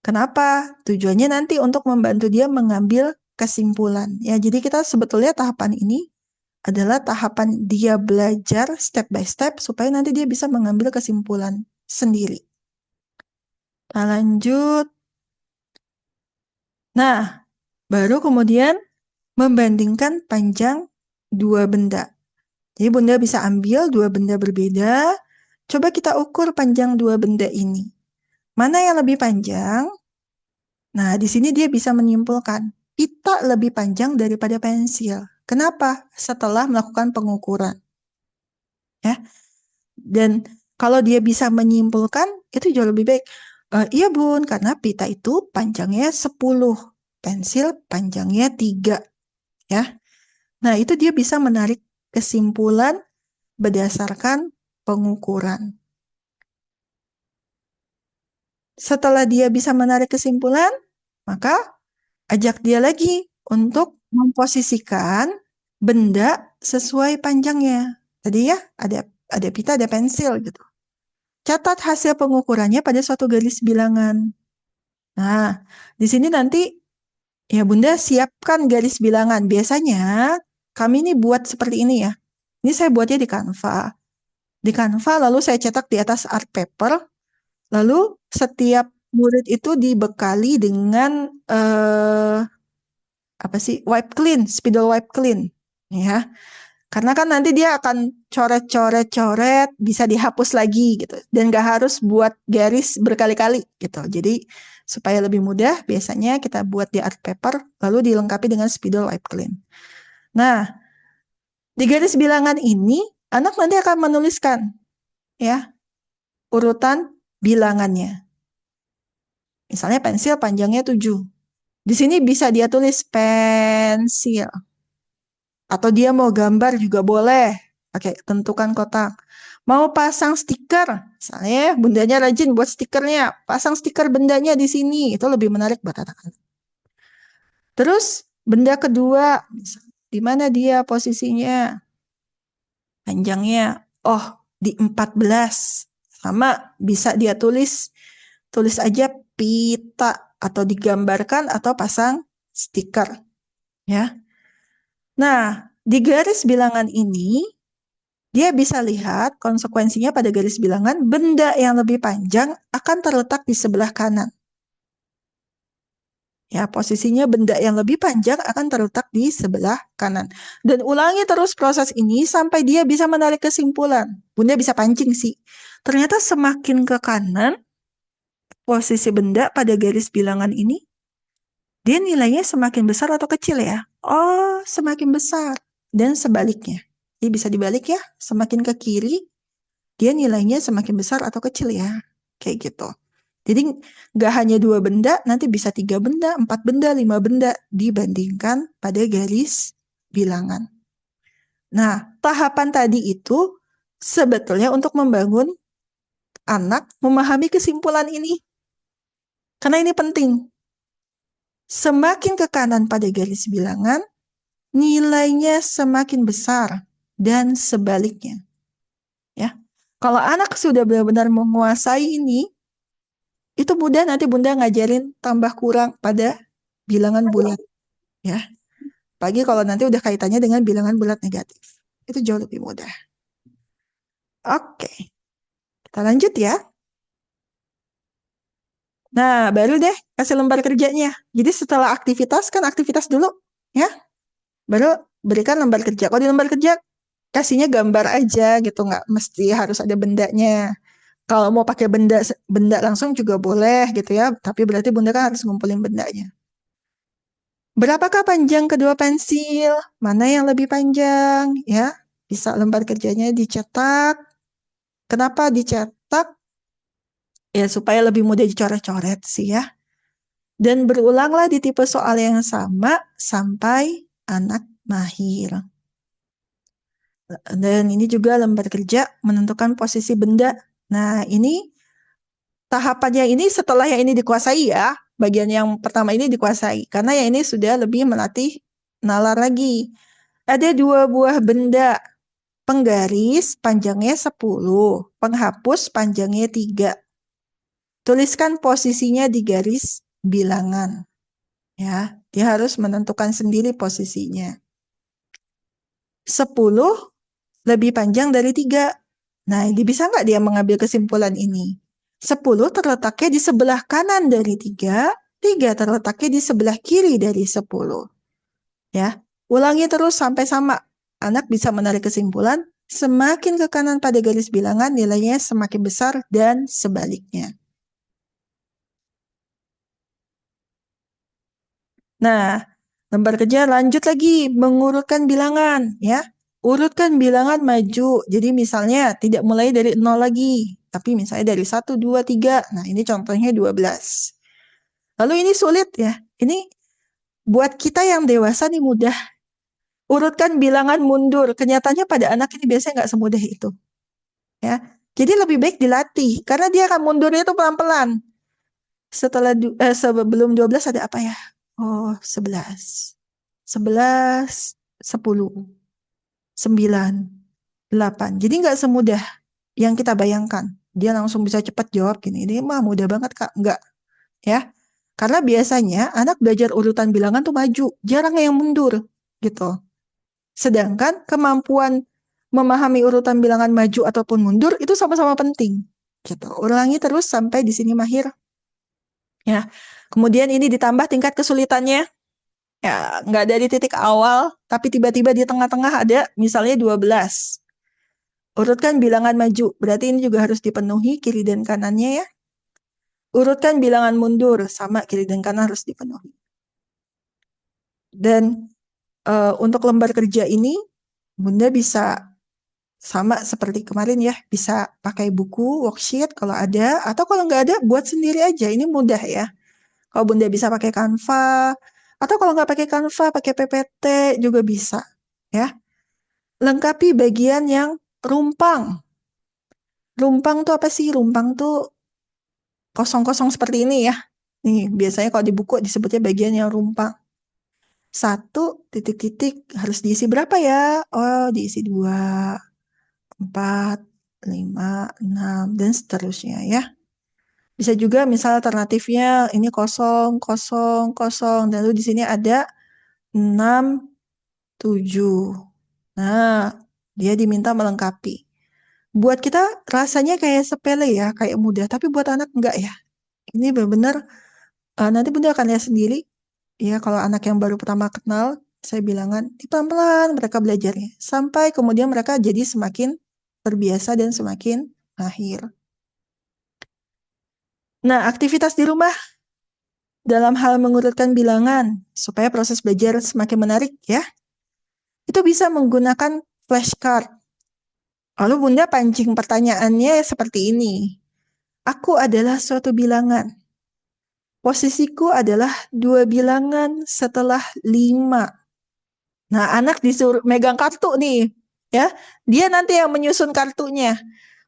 Kenapa? Tujuannya nanti untuk membantu dia mengambil kesimpulan. Ya, jadi kita sebetulnya tahapan ini adalah tahapan dia belajar step by step supaya nanti dia bisa mengambil kesimpulan sendiri. Kita lanjut. Nah, baru kemudian membandingkan panjang dua benda. Jadi Bunda bisa ambil dua benda berbeda. Coba kita ukur panjang dua benda ini. Mana yang lebih panjang? Nah, di sini dia bisa menyimpulkan pita lebih panjang daripada pensil. Kenapa? Setelah melakukan pengukuran. Ya. Dan kalau dia bisa menyimpulkan, itu jauh lebih baik. Iya Bun, karena pita itu panjangnya 10, pensil panjangnya 3. Ya. Nah, itu dia bisa menarik kesimpulan berdasarkan pengukuran. Setelah dia bisa menarik kesimpulan, maka ajak dia lagi untuk memposisikan benda sesuai panjangnya. Tadi ya, ada pita, ada pensil gitu. Catat hasil pengukurannya pada suatu garis bilangan. Nah, di sini nanti ya Bunda siapkan garis bilangan. Biasanya kami ini buat seperti ini ya. Ini saya buatnya di Canva. Di Canva lalu saya cetak di atas art paper. Lalu setiap murid itu dibekali dengan apa sih, wipe clean, spidol wipe clean, ya. Karena kan nanti dia akan coret-coret-coret, bisa dihapus lagi gitu, dan gak harus buat garis berkali-kali gitu. Jadi supaya lebih mudah, biasanya kita buat di art paper, lalu dilengkapi dengan spidol wipe clean. Nah, di garis bilangan ini, anak nanti akan menuliskan ya urutan bilangannya. Misalnya pensil panjangnya 7. Di sini bisa dia tulis pensil. Atau dia mau gambar juga boleh. Oke, tentukan kotak. Mau pasang stiker. Misalnya bundanya rajin buat stikernya. Pasang stiker bendanya di sini. Itu lebih menarik buat anak-anak. Terus benda kedua. Di mana dia posisinya? Panjangnya. Oh, di 14. Sama bisa dia tulis aja pita atau digambarkan atau pasang stiker. Ya. Nah, di garis bilangan ini dia bisa lihat konsekuensinya pada garis bilangan benda yang lebih panjang akan terletak di sebelah kanan. Ya, posisinya benda yang lebih panjang akan terletak di sebelah kanan. Dan ulangi terus proses ini sampai dia bisa menarik kesimpulan. Bunda bisa pancing sih. Ternyata semakin ke kanan, posisi benda pada garis bilangan ini, dia nilainya semakin besar atau kecil ya? Oh, semakin besar. Dan sebaliknya. Jadi bisa dibalik ya, semakin ke kiri, dia nilainya semakin besar atau kecil ya. Kayak gitu. Jadi nggak hanya 2 benda, nanti bisa 3 benda, 4 benda, 5 benda dibandingkan pada garis bilangan. Nah, tahapan tadi itu sebetulnya untuk membangun anak memahami kesimpulan ini. Karena ini penting. Semakin ke kanan pada garis bilangan, nilainya semakin besar dan sebaliknya. Ya. Kalau anak sudah benar-benar menguasai ini, itu mudah nanti Bunda ngajarin tambah kurang pada bilangan bulat. Ya. Apalagi kalau nanti udah kaitannya dengan bilangan bulat negatif. Itu jauh lebih mudah. Oke. Kita lanjut ya. Nah, baru deh kasih lembar kerjanya. Jadi setelah aktivitas, kan aktivitas dulu. Ya. Baru berikan lembar kerja. Kalau di lembar kerja, kasihnya gambar aja gitu. Nggak mesti harus ada bendanya. Kalau mau pakai benda langsung juga boleh gitu ya. Tapi berarti Bunda kan harus ngumpulin bendanya. Berapakah panjang kedua pensil? Mana yang lebih panjang? Ya, bisa lembar kerjanya dicetak. Kenapa dicetak? Ya, supaya lebih mudah dicoret-coret sih ya. Dan berulanglah di tipe soal yang sama sampai anak mahir. Dan ini juga lembar kerja menentukan posisi benda. Nah, ini tahapannya ini setelah yang ini dikuasai ya. Bagian yang pertama ini dikuasai. Karena yang ini sudah lebih melatih nalar lagi. Ada 2 buah benda. Penggaris panjangnya 10, penghapus panjangnya 3. Tuliskan posisinya di garis bilangan. Ya, dia harus menentukan sendiri posisinya. 10 lebih panjang dari 3. Nah, ini bisa nggak dia mengambil kesimpulan ini? 10 terletaknya di sebelah kanan dari 3, 3 terletaknya di sebelah kiri dari 10. Ya, ulangi terus sampai sama. Anak bisa menarik kesimpulan, semakin ke kanan pada garis bilangan nilainya semakin besar dan sebaliknya. Nah, lembar kerja lanjut lagi mengurutkan bilangan ya. Urutkan bilangan maju. Jadi misalnya tidak mulai dari 0 lagi, tapi misalnya dari 1, 2, 3. Nah, ini contohnya 12. Lalu ini sulit ya. Ini buat kita yang dewasa nih mudah. Urutkan bilangan mundur. Kenyataannya pada anak ini biasanya nggak semudah itu. Ya. Jadi lebih baik dilatih karena dia akan mundurnya itu pelan-pelan. Setelah sebelum 12 ada apa ya? Oh, 11. 11, 10, 9, 8. Jadi nggak semudah yang kita bayangkan. Dia langsung bisa cepat jawab gini. Ini mah mudah banget, Kak. Nggak, ya. Karena biasanya anak belajar urutan bilangan tuh maju, jarang yang mundur gitu. Sedangkan kemampuan memahami urutan bilangan maju ataupun mundur itu sama-sama penting. Gitu. Ulangi terus sampai di sini mahir. Ya. Kemudian ini ditambah tingkat kesulitannya. Ya, nggak dari titik awal, tapi tiba-tiba di tengah-tengah ada misalnya 12. Urutkan bilangan maju, berarti ini juga harus dipenuhi kiri dan kanannya ya. Urutkan bilangan mundur, sama kiri dan kanan harus dipenuhi. Dan untuk lembar kerja ini, Bunda bisa sama seperti kemarin ya, bisa pakai buku, worksheet kalau ada, atau kalau nggak ada, buat sendiri aja. Ini mudah ya. Kalau Bunda bisa pakai Canva, atau kalau nggak pakai Canva, pakai PPT juga bisa. Ya. Lengkapi bagian yang rumpang. Rumpang tuh apa sih? Rumpang tuh kosong-kosong seperti ini ya. Nih, biasanya kalau di buku disebutnya bagian yang rumpang. 1 titik-titik harus diisi berapa ya? Oh, diisi 2, 4, 5, 6, dan seterusnya ya. Bisa juga misal alternatifnya ini kosong, kosong, kosong, dan lalu di sini ada 6, 7. Nah, dia diminta melengkapi. Buat kita rasanya kayak sepele ya, kayak mudah, tapi buat anak enggak ya. Ini benar-benar nanti Bunda akan lihat sendiri ya kalau anak yang baru pertama kenal, saya bilangan pelan-pelan mereka belajarnya sampai kemudian mereka jadi semakin terbiasa dan semakin mahir. Nah, aktivitas di rumah dalam hal mengurutkan bilangan supaya proses belajar semakin menarik ya. Itu bisa menggunakan flashcard. Lalu Bunda pancing pertanyaannya seperti ini. Aku adalah suatu bilangan. Posisiku adalah 2 bilangan setelah 5. Nah, anak disuruh megang kartu nih. Ya, dia nanti yang menyusun kartunya.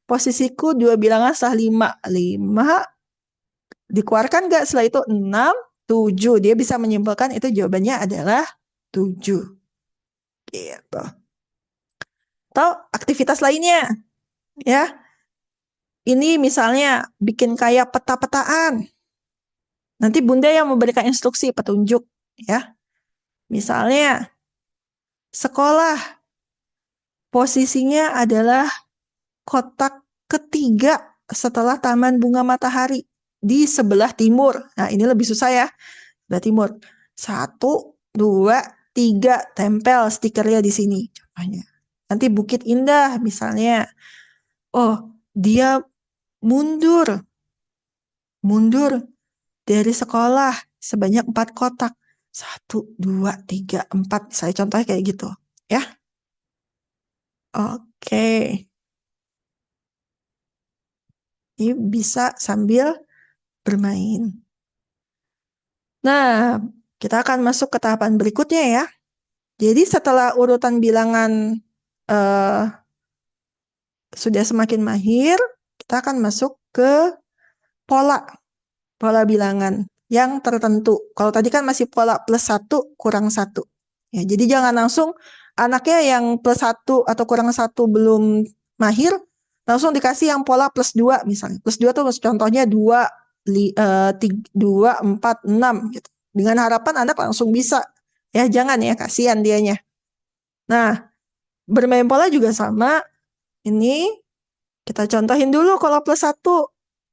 Posisiku 2 bilangan setelah 5. 5 dikeluarkan nggak setelah itu 6, 7. Dia bisa menyimpulkan itu jawabannya adalah 7. Gitu. Atau aktivitas lainnya, ya. Ini misalnya bikin kayak peta-petaan. Nanti Bunda yang memberikan instruksi petunjuk, ya. Misalnya sekolah posisinya adalah kotak ketiga setelah Taman Bunga Matahari di sebelah timur. Nah, ini lebih susah ya. Sebelah timur. 1, 2, 3 tempel stikernya di sini contohnya. Nanti Bukit Indah misalnya. Oh, dia mundur dari sekolah sebanyak 4 kotak. 1, 2, 3, 4. Saya contohnya kayak gitu. Ya. Oke. Ini bisa sambil bermain. Nah, kita akan masuk ke tahapan berikutnya ya. Jadi setelah urutan bilangan eh, sudah semakin mahir, kita akan masuk ke pola bilangan yang tertentu. Kalau tadi kan masih pola plus 1 kurang 1. Ya, jadi jangan langsung anaknya yang plus 1 atau kurang 1 belum mahir, langsung dikasih yang pola plus 2 misalnya. Plus 2 tuh contohnya 2, 2, 4, 6 gitu. Dengan harapan anak langsung bisa. Ya, jangan ya, kasihan dianya. Nah, bermain pola juga sama. Ini kita contohin dulu kalau plus 1.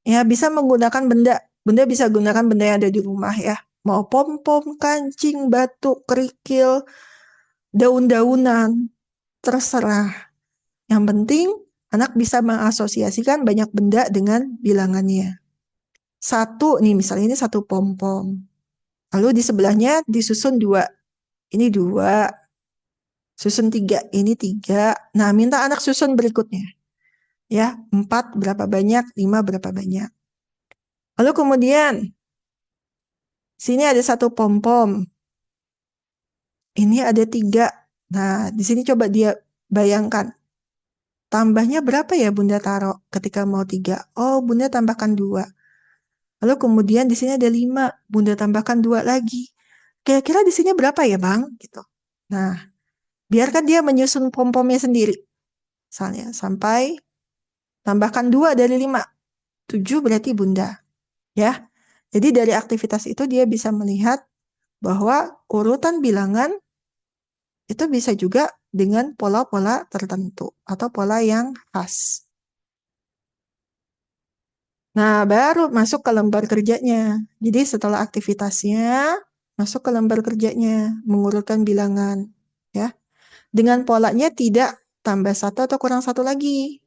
Ya, bisa menggunakan benda. Bunda bisa gunakan benda yang ada di rumah ya. Mau pom-pom, kancing, batu, kerikil, daun-daunan, terserah. Yang penting anak bisa mengasosiasikan banyak benda dengan bilangannya. 1 nih, misalnya ini 1 pom-pom. Lalu di sebelahnya disusun 2. Ini 2. Susun 3. Ini 3. Nah, minta anak susun berikutnya. Ya, 4 berapa banyak, 5 berapa banyak. Lalu kemudian sini ada 1 pom-pom. Ini ada 3. Nah, di sini coba dia bayangkan. Tambahnya berapa ya Bunda taruh ketika mau 3? Oh, Bunda tambahkan 2. Lalu kemudian di sini ada 5. Bunda tambahkan 2 lagi. Kira-kira di sini berapa ya, Bang? Gitu. Nah, biarkan dia menyusun pom-pomnya sendiri. Misalnya, sampai tambahkan 2 dari 5. 7 berarti Bunda. Ya. Jadi dari aktivitas itu dia bisa melihat bahwa urutan bilangan itu bisa juga dengan pola-pola tertentu atau pola yang khas. Nah, baru masuk ke lembar kerjanya. Jadi setelah aktivitasnya, masuk ke lembar kerjanya, mengurutkan bilangan. Ya, dengan polanya tidak tambah 1 atau kurang 1 lagi.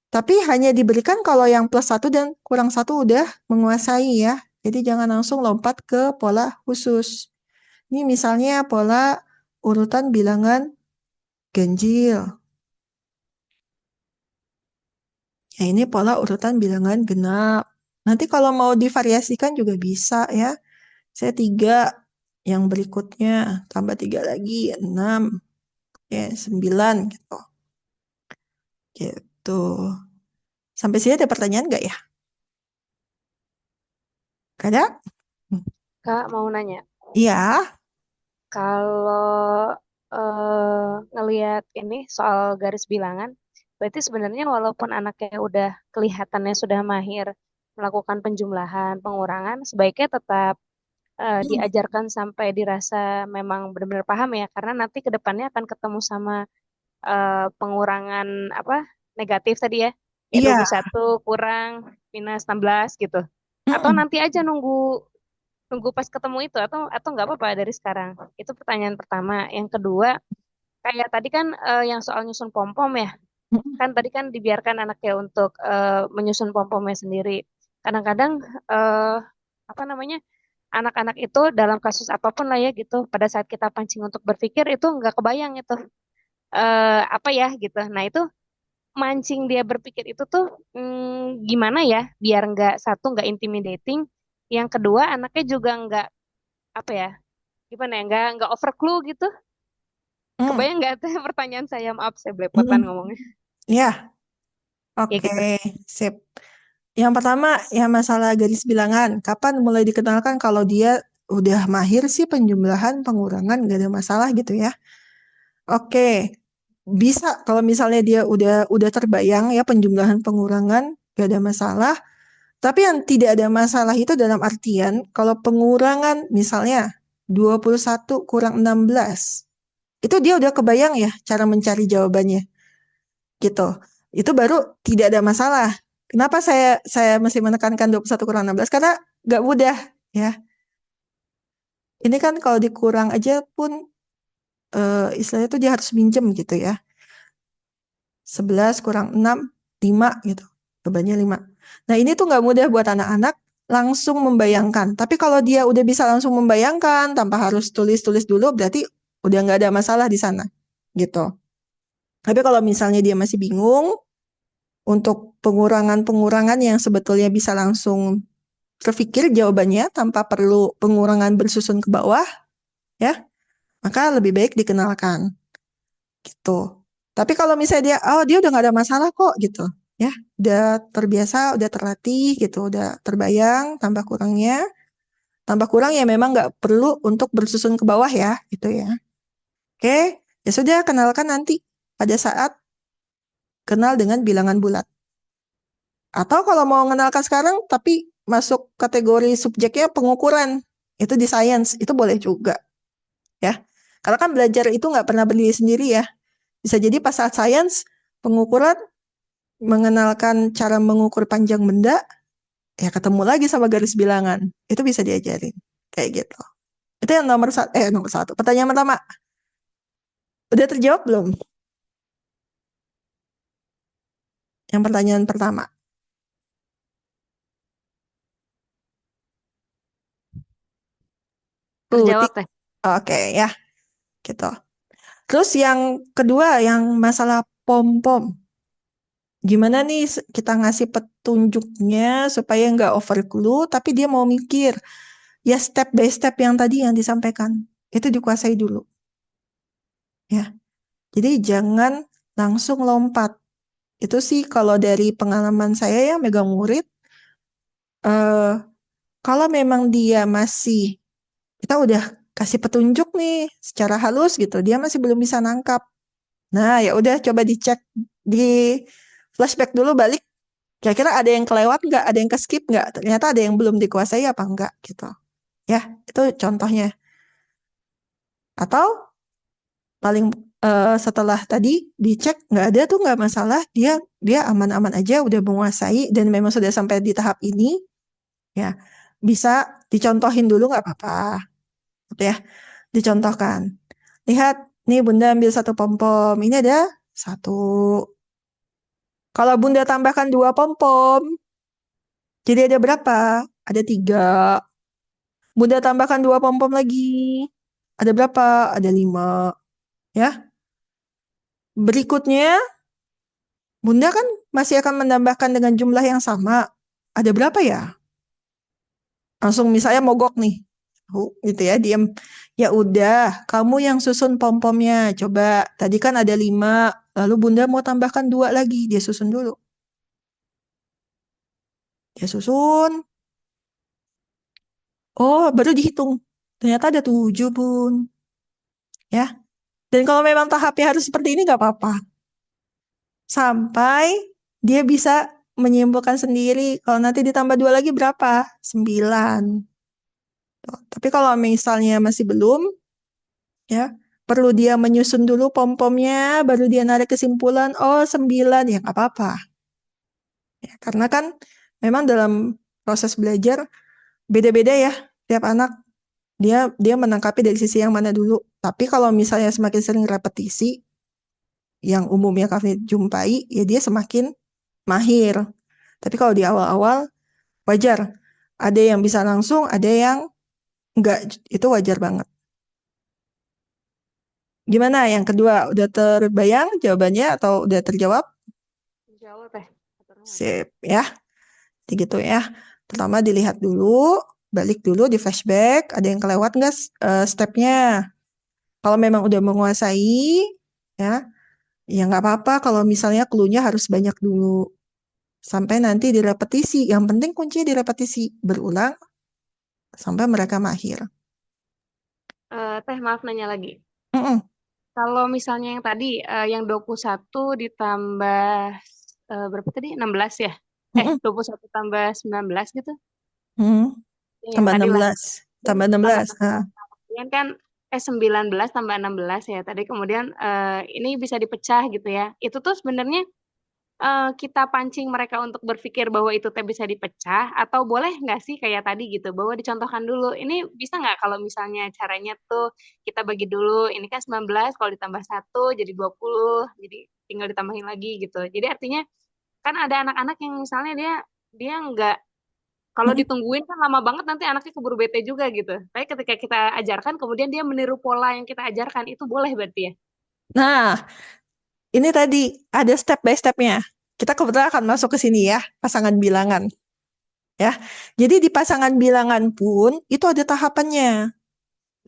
Tapi hanya diberikan kalau yang plus 1 dan kurang 1 udah menguasai ya. Jadi jangan langsung lompat ke pola khusus. Ini misalnya pola urutan bilangan ganjil. Ya, ini pola urutan bilangan genap. Nanti kalau mau divariasikan juga bisa ya. Saya 3, yang berikutnya tambah 3 lagi, 6, ya 9 gitu. Gitu. Sampai sini ada pertanyaan nggak ya? Ada? Kak, mau nanya. Iya. Kalau ngelihat ini soal garis bilangan, Berarti sebenarnya walaupun anaknya udah kelihatannya sudah mahir melakukan penjumlahan, pengurangan, sebaiknya tetap Hmm. diajarkan sampai dirasa memang benar-benar paham ya, karena nanti ke depannya akan ketemu sama pengurangan apa negatif tadi ya, kayak Iya. 21 kurang minus 16 gitu. Atau Mm-mm. nanti aja nunggu nunggu pas ketemu itu atau nggak apa-apa dari sekarang. Itu pertanyaan pertama. Yang kedua, kayak tadi kan yang soal nyusun pom-pom ya. Mm-mm. Kan tadi kan dibiarkan anaknya untuk menyusun pom-pomnya sendiri. Kadang-kadang eh, apa namanya? Anak-anak itu dalam kasus apapun lah ya gitu, pada saat kita pancing untuk berpikir itu nggak kebayang itu apa ya gitu. Nah itu mancing dia berpikir itu tuh gimana ya biar nggak satu nggak intimidating, yang kedua anaknya juga nggak apa ya gimana ya nggak over clue gitu. Mm. Kebayang nggak tuh pertanyaan saya, maaf saya belepotan Mm-mm. ngomongnya Ya, ya oke, gitu. sip. Yang pertama, ya masalah garis bilangan. Kapan mulai dikenalkan kalau dia udah mahir sih penjumlahan, pengurangan, gak ada masalah gitu ya. Oke, bisa kalau misalnya dia udah terbayang ya penjumlahan, pengurangan, gak ada masalah. Tapi yang tidak ada masalah itu dalam artian kalau pengurangan misalnya 21 kurang 16, itu dia udah kebayang ya cara mencari jawabannya gitu. Itu baru tidak ada masalah. Kenapa saya masih menekankan 21 kurang 16? Karena nggak mudah ya. Ini kan kalau dikurang aja pun istilahnya tuh dia harus minjem gitu ya. 11 kurang 6, 5 gitu. Jawabannya 5. Nah ini tuh nggak mudah buat anak-anak langsung membayangkan. Tapi kalau dia udah bisa langsung membayangkan tanpa harus tulis-tulis dulu, berarti udah nggak ada masalah di sana gitu. Tapi kalau misalnya dia masih bingung, untuk pengurangan-pengurangan yang sebetulnya bisa langsung terfikir jawabannya tanpa perlu pengurangan bersusun ke bawah, ya, maka lebih baik dikenalkan gitu. Tapi kalau misalnya dia udah nggak ada masalah kok gitu, ya, udah terbiasa, udah terlatih gitu, udah terbayang tambah kurang ya memang nggak perlu untuk bersusun ke bawah ya, gitu ya. Oke, ya sudah kenalkan nanti pada saat kenal dengan bilangan bulat. Atau kalau mau mengenalkan sekarang, tapi masuk kategori subjeknya pengukuran, itu di sains, itu boleh juga, ya. Karena kan belajar itu nggak pernah berdiri sendiri ya. Bisa jadi pas saat sains, pengukuran, mengenalkan cara mengukur panjang benda, ya ketemu lagi sama garis bilangan. Itu bisa diajarin, kayak gitu. Itu yang nomor satu. Pertanyaan pertama, udah terjawab belum? Yang pertanyaan pertama. Terjawab Putih. teh. Oke, ya, gitu. Terus yang kedua, yang masalah pom-pom. Gimana nih kita ngasih petunjuknya supaya nggak over clue, tapi dia mau mikir. Ya step by step yang tadi yang disampaikan. Itu dikuasai dulu. Ya. Jadi jangan langsung lompat. Itu sih kalau dari pengalaman saya yang megang murid, eh, kalau memang dia masih, kita udah kasih petunjuk nih secara halus gitu, dia masih belum bisa nangkap. Nah ya udah coba dicek di flashback dulu balik. Kira-kira ada yang kelewat nggak, ada yang ke skip nggak? Ternyata ada yang belum dikuasai apa enggak gitu. Ya, itu contohnya. Atau paling setelah tadi dicek nggak ada tuh nggak masalah, dia dia aman-aman aja udah menguasai dan memang sudah sampai di tahap ini, ya bisa dicontohin dulu nggak apa-apa, gitu ya. Dicontohkan. Lihat, nih Bunda ambil satu pom-pom, ini ada satu. Kalau Bunda tambahkan dua pom-pom, jadi ada berapa? Ada tiga. Bunda tambahkan dua pom-pom lagi. Ada berapa? Ada lima. Ya. Berikutnya, Bunda kan masih akan menambahkan dengan jumlah yang sama. Ada berapa ya? Langsung misalnya mogok nih. Gitu ya, diam. Ya udah, kamu yang susun pom-pomnya. Coba, tadi kan ada lima. Lalu Bunda mau tambahkan dua lagi. Dia susun dulu. Dia susun. Oh, baru dihitung. Ternyata ada tujuh, Bun. Ya. Dan kalau memang tahapnya harus seperti ini, nggak apa-apa. sampai dia bisa menyimpulkan sendiri. Kalau nanti ditambah 2 lagi berapa? 9. Tuh. Tapi kalau misalnya masih belum, ya perlu dia menyusun dulu pom-pomnya, baru dia narik kesimpulan, oh 9, ya nggak apa-apa. Ya, karena kan memang dalam proses belajar beda-beda ya, tiap anak dia menangkapi dari sisi yang mana dulu. Tapi kalau misalnya semakin sering repetisi, yang umumnya kami jumpai, ya dia semakin mahir. Tapi kalau di awal-awal, wajar. Ada yang bisa langsung, ada yang enggak. Itu wajar banget. Gimana yang kedua? Udah terbayang jawabannya atau udah terjawab? Jawab teh. Sip, ya. Jadi gitu ya. Pertama dilihat dulu, balik dulu di flashback, ada yang kelewat nggak stepnya. Kalau memang udah menguasai, ya, ya nggak apa-apa kalau misalnya clue-nya harus banyak dulu. Sampai nanti direpetisi. Yang penting kuncinya direpetisi. Berulang sampai mereka mahir. Teh maaf nanya lagi. Mm-mm. Kalau misalnya yang tadi yang 21 ditambah berapa tadi? 16 ya? Mm-mm. 21 tambah 19 gitu. Mm. Yang Tambah tadi lah. 16. Tambah Tambah 16. 16. Kemudian kan 19 tambah 16 ya. Tadi kemudian ini bisa dipecah gitu ya. Itu tuh sebenarnya kita pancing mereka untuk berpikir bahwa itu teh bisa dipecah atau boleh nggak sih kayak tadi gitu bahwa dicontohkan dulu ini bisa nggak kalau misalnya caranya tuh kita bagi dulu ini kan 19 kalau ditambah satu jadi 20 jadi tinggal ditambahin lagi gitu jadi artinya kan ada anak-anak yang misalnya dia dia nggak kalau Mm-mm. ditungguin kan lama banget nanti anaknya keburu bete juga gitu tapi ketika kita ajarkan kemudian dia meniru pola yang kita ajarkan itu boleh berarti ya. Nah, ini tadi ada step by stepnya. Kita kebetulan akan masuk ke sini ya, pasangan bilangan. Ya, jadi di pasangan bilangan pun itu ada tahapannya.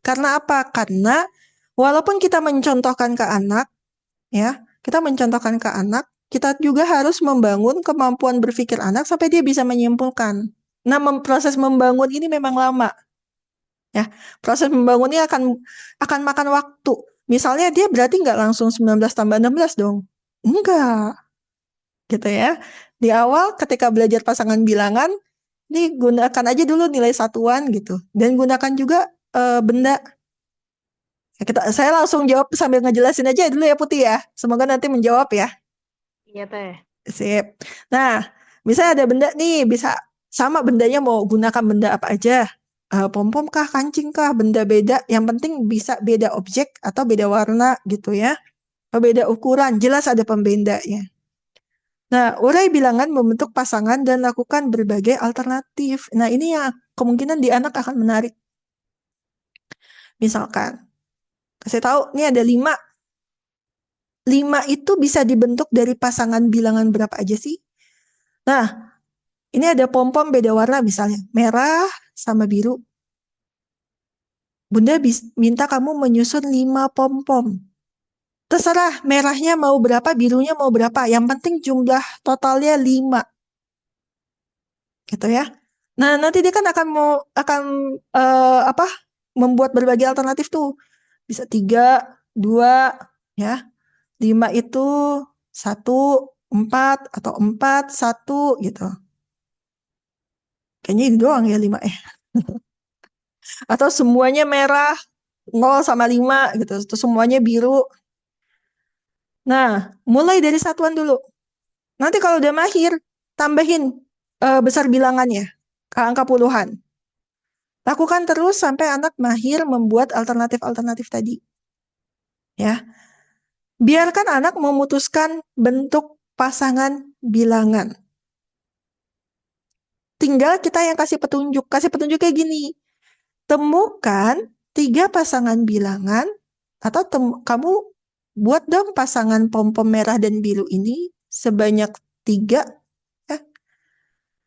Karena apa? Karena walaupun kita mencontohkan ke anak, ya, kita mencontohkan ke anak, kita juga harus membangun kemampuan berpikir anak sampai dia bisa menyimpulkan. Nah, proses membangun ini memang lama, ya. Proses membangunnya akan makan waktu. Misalnya dia berarti nggak langsung 19 tambah 16 dong. Enggak, gitu ya. Di awal ketika belajar pasangan bilangan, ini gunakan aja dulu nilai satuan gitu. Dan gunakan juga benda. Ya, saya langsung jawab sambil ngejelasin aja dulu ya Putih ya. Semoga nanti menjawab ya. Iya teh. Sip. Nah, misalnya ada benda nih, bisa sama bendanya mau gunakan benda apa aja. Pom-pom kah, kancing kah, benda beda. Yang penting bisa beda objek atau beda warna gitu ya. Atau beda ukuran, jelas ada pembedanya. Nah, urai bilangan membentuk pasangan dan lakukan berbagai alternatif. Nah, ini yang kemungkinan di anak akan menarik. Misalkan, saya tahu ini ada 5. 5 itu bisa dibentuk dari pasangan bilangan berapa aja sih? Nah, ini ada pom-pom beda warna misalnya, merah sama biru. Bunda minta kamu menyusun 5 pom-pom. Terserah merahnya mau berapa, birunya mau berapa. Yang penting jumlah totalnya 5. Gitu ya. Nah, nanti dia kan akan apa? Membuat berbagai alternatif tuh. Bisa 3, 2, ya. 5 itu 1, 4 atau 4, 1 gitu. Kayaknya ini doang ya 5 ya. Atau semuanya merah 0 sama 5 gitu. Terus semuanya biru. Nah, mulai dari satuan dulu. Nanti kalau udah mahir, tambahin besar bilangannya ke angka puluhan. Lakukan terus sampai anak mahir membuat alternatif-alternatif tadi. Ya, biarkan anak memutuskan bentuk pasangan bilangan. Tinggal kita yang kasih petunjuk. Kasih petunjuk kayak gini. Temukan 3 pasangan bilangan atau kamu buat dong pasangan pom-pom merah dan biru ini sebanyak 3 ya.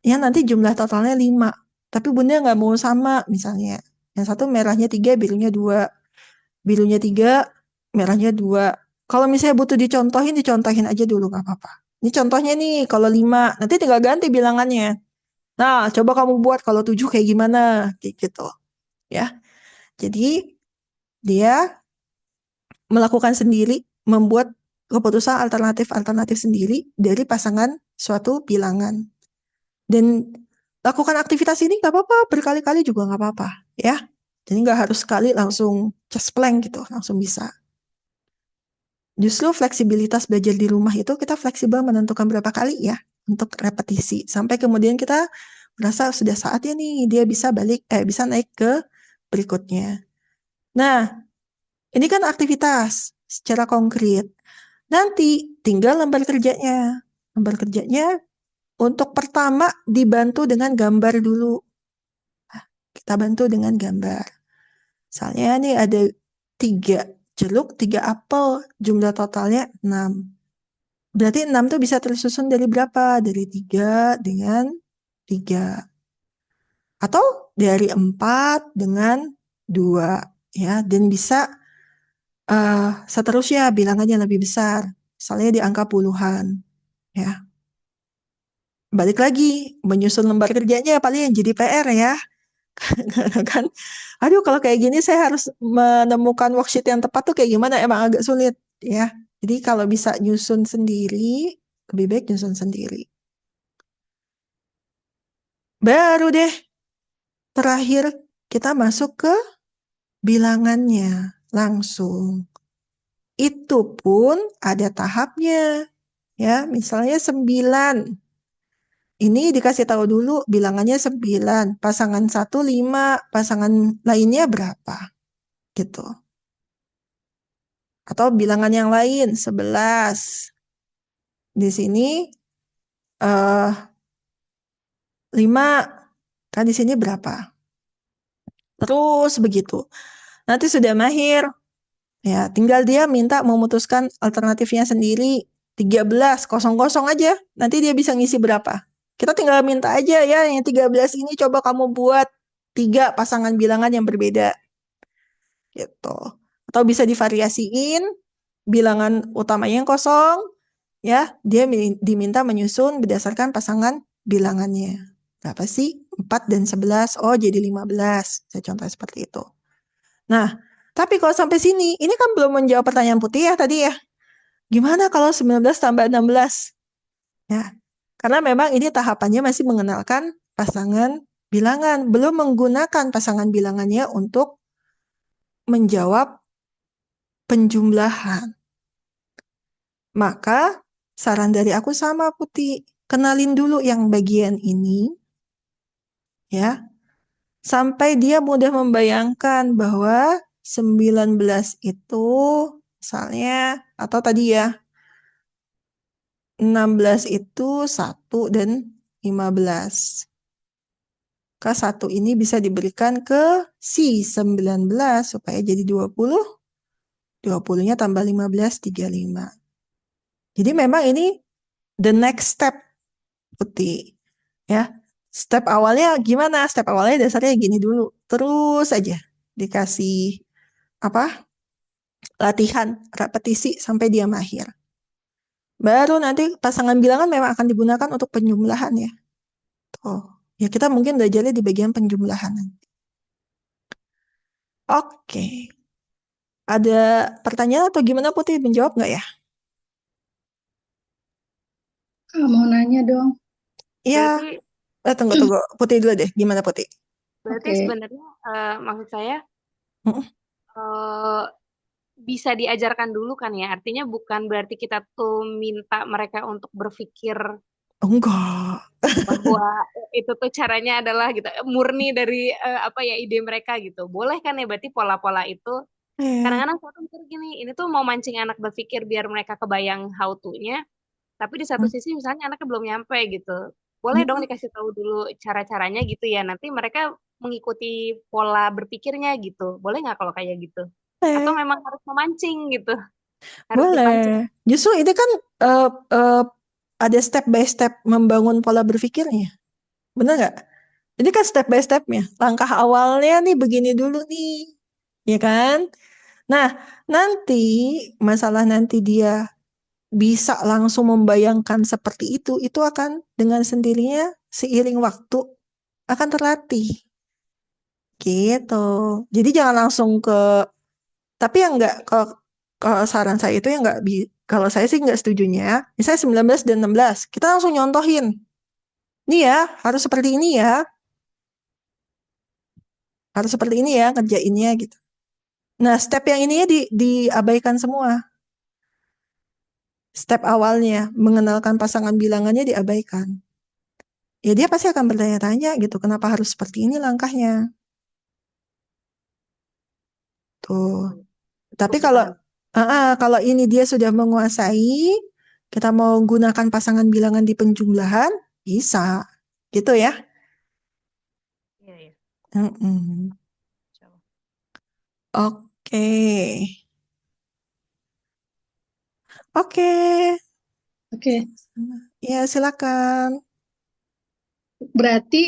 Ya nanti jumlah totalnya 5. Tapi bunda nggak mau sama misalnya. Yang satu merahnya 3, birunya 2. Birunya 3, merahnya 2. Kalau misalnya butuh dicontohin, dicontohin aja dulu nggak apa-apa. Ini contohnya nih, kalau 5, nanti tinggal ganti bilangannya. Nah, coba kamu buat kalau 7 kayak gimana, kayak gitu. Ya, jadi dia melakukan sendiri, membuat keputusan alternatif-alternatif sendiri dari pasangan suatu bilangan. Dan lakukan aktivitas ini nggak apa-apa, berkali-kali juga nggak apa-apa, ya. Jadi nggak harus sekali langsung just plank gitu, langsung bisa. Justru fleksibilitas belajar di rumah itu kita fleksibel menentukan berapa kali ya untuk repetisi. Sampai kemudian kita merasa sudah saatnya nih dia bisa bisa naik ke berikutnya. Nah, ini kan aktivitas secara konkret. Nanti tinggal lembar kerjanya. Lembar kerjanya untuk pertama dibantu dengan gambar dulu. Kita bantu dengan gambar. Misalnya nih ada 3 jeruk, 3 apel, jumlah totalnya 6. Berarti 6 tuh bisa tersusun dari berapa? Dari 3 dengan 3. Atau dari 4 dengan 2. Ya, dan bisa seterusnya bilangannya lebih besar. Misalnya di angka puluhan. Ya, balik lagi menyusun lembar kerjanya paling yang jadi PR ya. Karena kan, aduh kalau kayak gini saya harus menemukan worksheet yang tepat tuh kayak gimana, emang agak sulit ya. Jadi kalau bisa nyusun sendiri, lebih baik nyusun sendiri. Baru deh terakhir kita masuk ke bilangannya langsung. Itu pun ada tahapnya. Ya, misalnya 9. Ini dikasih tahu dulu bilangannya 9, pasangan 1 5, pasangan lainnya berapa gitu. Atau bilangan yang lain 11. Di sini 5, kan di sini berapa? Terus begitu. Nanti sudah mahir, ya tinggal dia minta memutuskan alternatifnya sendiri. 13 kosong-kosong aja. Nanti dia bisa ngisi berapa. Kita tinggal minta aja ya yang 13 ini coba kamu buat 3 pasangan bilangan yang berbeda. Gitu. Atau bisa divariasiin bilangan utamanya yang kosong, ya, dia diminta menyusun berdasarkan pasangan bilangannya. Berapa sih? 4 dan 11. Oh, jadi 15. Saya contoh seperti itu. Nah, tapi kalau sampai sini, ini kan belum menjawab pertanyaan Putih ya tadi ya. Gimana kalau 19 tambah 16? Ya, karena memang ini tahapannya masih mengenalkan pasangan bilangan, belum menggunakan pasangan bilangannya untuk menjawab penjumlahan. Maka saran dari aku sama Putih, kenalin dulu yang bagian ini, ya, sampai dia mudah membayangkan bahwa 19 itu misalnya, atau tadi ya, 16 itu 1 dan 15. Maka 1 ini bisa diberikan ke si 19 supaya jadi 20. 20-nya tambah 15, 35. Jadi memang ini the next step Putih. Ya, step awalnya gimana? Step awalnya dasarnya gini dulu. Terus aja dikasih apa? Latihan, repetisi sampai dia mahir. Baru nanti pasangan bilangan memang akan digunakan untuk penjumlahan ya. Tuh. Ya kita mungkin belajarnya di bagian penjumlahan. Oke. Ada pertanyaan atau gimana Putih, menjawab nggak ya? Mau nanya dong. Iya. Berarti Tunggu. Putih dulu deh. Gimana Putih? berarti Oke. sebenarnya maksud saya Mm-mm. eh, bisa diajarkan dulu kan ya. Artinya bukan berarti kita tuh minta mereka untuk berpikir Enggak. bahwa itu tuh caranya adalah gitu murni dari apa ya ide mereka gitu. Boleh kan ya berarti pola-pola itu. Iya. Kadang-kadang saya tuh mikir gini, ini tuh mau mancing anak berpikir biar mereka kebayang how to-nya, tapi di satu Mm. sisi misalnya anaknya belum nyampe gitu. Boleh dong Mm-mm. dikasih tahu dulu cara-caranya gitu ya. Nanti mereka mengikuti pola berpikirnya gitu. Boleh nggak kalau kayak gitu? Atau Eh, memang harus memancing gitu? Harus dipancing. boleh. Justru ini kan eh, eh, ada step by step membangun pola berpikirnya. Benar nggak? Ini kan step by stepnya. Langkah awalnya nih begini dulu nih. Ya kan? Nah, nanti masalah nanti dia bisa langsung membayangkan seperti itu akan dengan sendirinya seiring waktu akan terlatih. Gitu. Jadi jangan langsung ke, tapi yang enggak, kalau saran saya itu yang enggak Kalau saya sih nggak setujunya, misalnya 19 dan 16, kita langsung nyontohin. Ini ya, harus seperti ini ya, harus seperti ini ya kerjainnya gitu. Nah, step yang ininya diabaikan semua. Step awalnya, mengenalkan pasangan bilangannya diabaikan. Ya dia pasti akan bertanya-tanya gitu, kenapa harus seperti ini langkahnya. Tuh. Tapi kalau ini dia sudah menguasai, kita mau gunakan pasangan bilangan di penjumlahan, bisa. Gitu ya. Iya, iya. Mm-mm. Insya Allah. Oke. Oke. Oke, Ya, silakan. berarti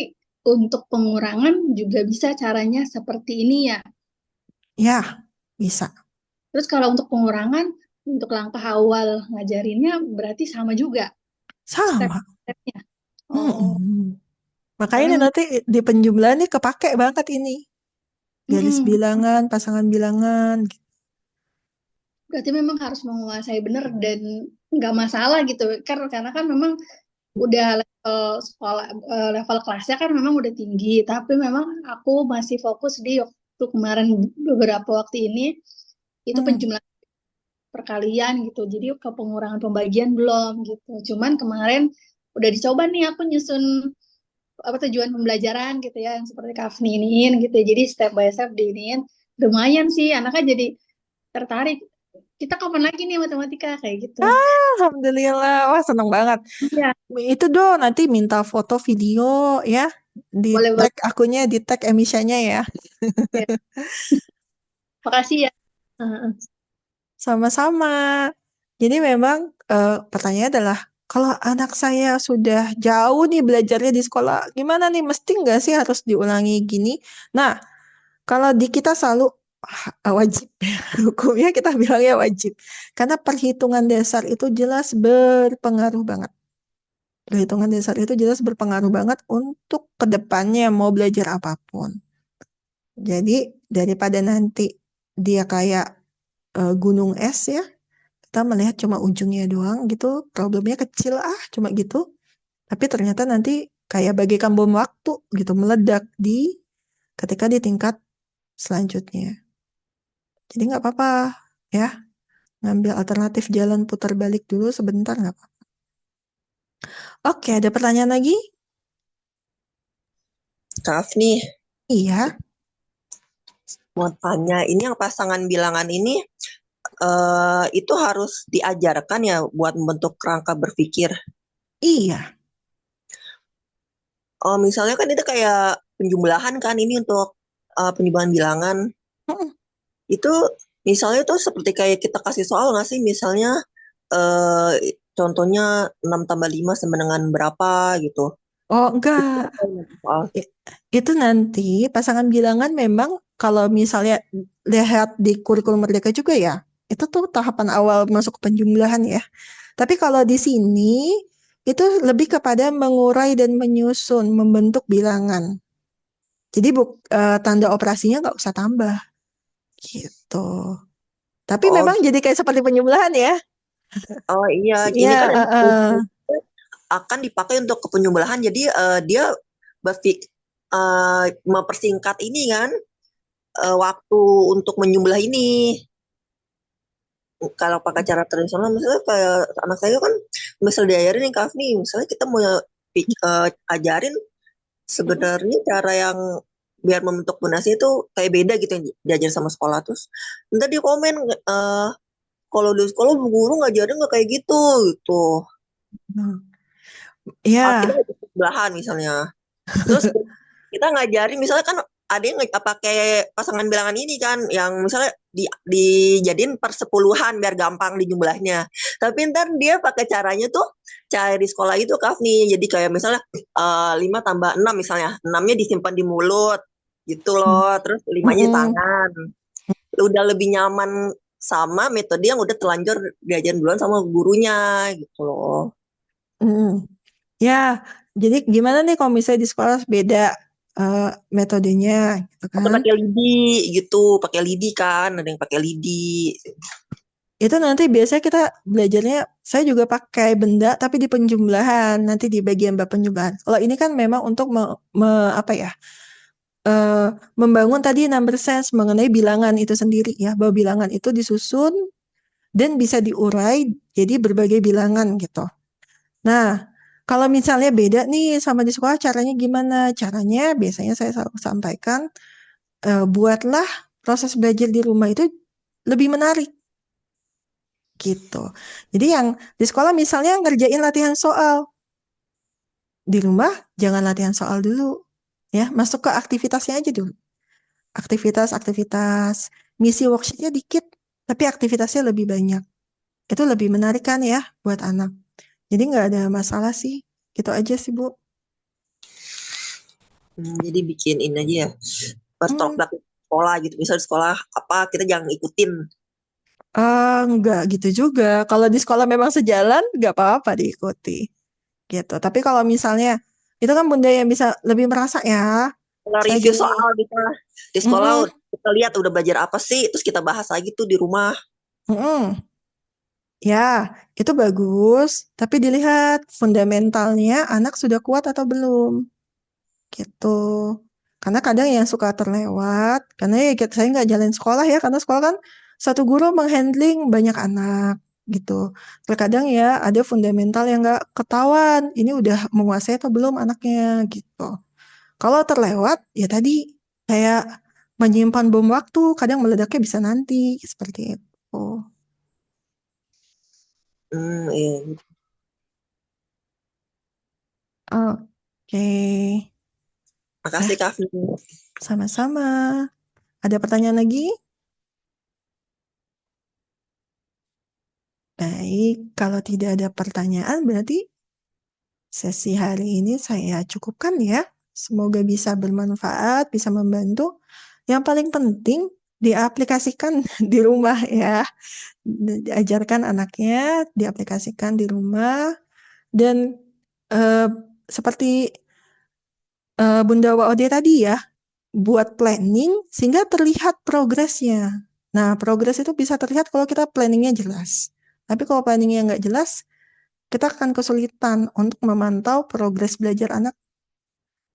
untuk pengurangan juga bisa caranya seperti ini ya. Ya, bisa. Terus kalau untuk pengurangan, untuk langkah awal ngajarinnya berarti sama juga Sama. step-stepnya. Oh, Mm-mm. Makanya karena ini nanti di penjumlahan nih kepake banget ini. Garis mm, bilangan, pasangan bilangan. berarti memang harus menguasai benar dan nggak masalah gitu. Karena kan memang udah level sekolah, level kelasnya kan memang udah tinggi, tapi memang aku masih fokus di waktu kemarin beberapa waktu ini itu Hmm. penjumlahan perkalian gitu. Jadi ke pengurangan pembagian belum gitu. Cuman kemarin udah dicoba nih aku nyusun apa tujuan pembelajaran gitu ya yang seperti Kafni iniin gitu. Jadi step by step diiniin. Lumayan sih anaknya jadi tertarik. Kita kapan lagi nih matematika kayak gitu. Alhamdulillah. Wah, seneng banget. Iya, Itu dong nanti minta foto video ya. Di boleh boleh. tag akunnya, di tag Emisianya ya. Ya. Makasih ya. Heeh. Sama-sama. Jadi memang pertanyaannya adalah kalau anak saya sudah jauh nih belajarnya di sekolah, gimana nih? Mesti nggak sih harus diulangi gini? Nah, kalau di kita selalu wajib, hukumnya kita bilangnya wajib. Karena perhitungan dasar itu jelas berpengaruh banget. Perhitungan dasar itu jelas berpengaruh banget untuk kedepannya mau belajar apapun. Jadi daripada nanti dia kayak gunung es ya, kita melihat cuma ujungnya doang gitu, problemnya kecil cuma gitu. Tapi ternyata nanti kayak bagaikan bom waktu gitu, meledak ketika di tingkat selanjutnya. Jadi nggak apa-apa ya, ngambil alternatif jalan putar balik dulu sebentar nggak apa-apa. Oke, ada pertanyaan lagi? Maaf nih, Iya, mau tanya, ini yang pasangan bilangan ini itu harus diajarkan ya buat membentuk kerangka berpikir. iya. Misalnya kan itu kayak penjumlahan kan ini untuk penjumlahan bilangan. Mm-mm. Itu misalnya tuh seperti kayak kita kasih soal nggak sih? Misalnya eh, contohnya 6 tambah 5 sama dengan berapa gitu. Oh, Itu enggak. soal. I- Itu nanti pasangan bilangan memang kalau misalnya lihat di kurikulum Merdeka juga ya, itu tuh tahapan awal masuk ke penjumlahan ya. Tapi kalau di sini itu lebih kepada mengurai dan menyusun, membentuk bilangan. Jadi tanda operasinya nggak usah tambah gitu. Tapi Oh, memang jadi kayak seperti penjumlahan ya. oh iya, Iya, ini kan uh. akan dipakai untuk kepenjumlahan. Jadi dia mempersingkat ini kan waktu untuk menjumlah ini. Kalau pakai cara tradisional, misalnya kayak anak saya kan, misal diajarin nih Kak Afni, misalnya kita mau ajarin sebenarnya cara yang biar membentuk donasi itu kayak beda gitu yang diajar sama sekolah. Terus ntar dia komen, kalau di sekolah bu guru ngajarin nggak kayak gitu gitu. Kita Ya, belahan misalnya. Terus kita ngajarin misalnya kan ada yang nggak pakai pasangan bilangan ini kan yang misalnya dijadiin per sepuluhan biar gampang dijumlahnya. Tapi ntar dia pakai caranya tuh cara di sekolah itu Kak nih. Jadi kayak misalnya 5 tambah 6 misalnya. 6-nya disimpan di mulut gitu loh. Terus 5-nya di mm-mm. tangan. Udah lebih nyaman sama metode yang udah telanjur diajarin duluan sama gurunya gitu loh. Mm. Ya, jadi gimana nih kalau misalnya di sekolah beda metodenya gitu Atau kan? pakai lidi gitu, pakai lidi kan, ada yang pakai lidi. itu nanti biasanya kita belajarnya, saya juga pakai benda tapi di penjumlahan, nanti di bagian bab penjumlahan. Kalau ini kan memang untuk apa ya, membangun tadi number sense mengenai bilangan itu sendiri ya, bahwa bilangan itu disusun dan bisa diurai jadi berbagai bilangan gitu. Nah, kalau misalnya beda nih sama di sekolah, caranya gimana? Caranya biasanya saya selalu sampaikan, buatlah proses belajar di rumah itu lebih menarik gitu. Jadi yang di sekolah misalnya ngerjain latihan soal, di rumah jangan latihan soal dulu, ya masuk ke aktivitasnya aja dulu. Aktivitas, misi worksheetnya dikit, tapi aktivitasnya lebih banyak. Itu lebih menarik kan ya buat anak. Jadi nggak ada masalah sih, gitu aja sih Bu. Jadi bikin ini aja ya, Hmm. bertolak sekolah gitu. Misal di sekolah apa kita jangan ikutin. Enggak gitu juga. Kalau di sekolah memang sejalan, nggak apa-apa diikuti. Gitu. Tapi kalau misalnya, itu kan bunda yang bisa lebih merasa ya. Kalau Saya review gini, soal gitu di sekolah mm-mm, kita lihat udah belajar apa sih, terus kita bahas lagi tuh di rumah. mm-mm. Ya, itu bagus. Tapi dilihat fundamentalnya anak sudah kuat atau belum. Gitu. Karena kadang yang suka terlewat, karena ya saya nggak jalan sekolah ya, karena sekolah kan satu guru menghandling banyak anak gitu. Terkadang ya ada fundamental yang nggak ketahuan, ini udah menguasai atau belum anaknya gitu. Kalau terlewat, ya tadi kayak menyimpan bom waktu, kadang meledaknya bisa nanti, seperti itu. Iya. Oke, Makasih Kak Afni. sama-sama. Ada pertanyaan lagi? Baik, kalau tidak ada pertanyaan berarti sesi hari ini saya cukupkan ya. Semoga bisa bermanfaat, bisa membantu. Yang paling penting diaplikasikan di rumah ya. Diajarkan anaknya, diaplikasikan di rumah. Dan eh, seperti Bunda Waode tadi ya, buat planning sehingga terlihat progresnya. Nah, progres itu bisa terlihat kalau kita planningnya jelas. Tapi kalau planningnya nggak jelas, kita akan kesulitan untuk memantau progres belajar anak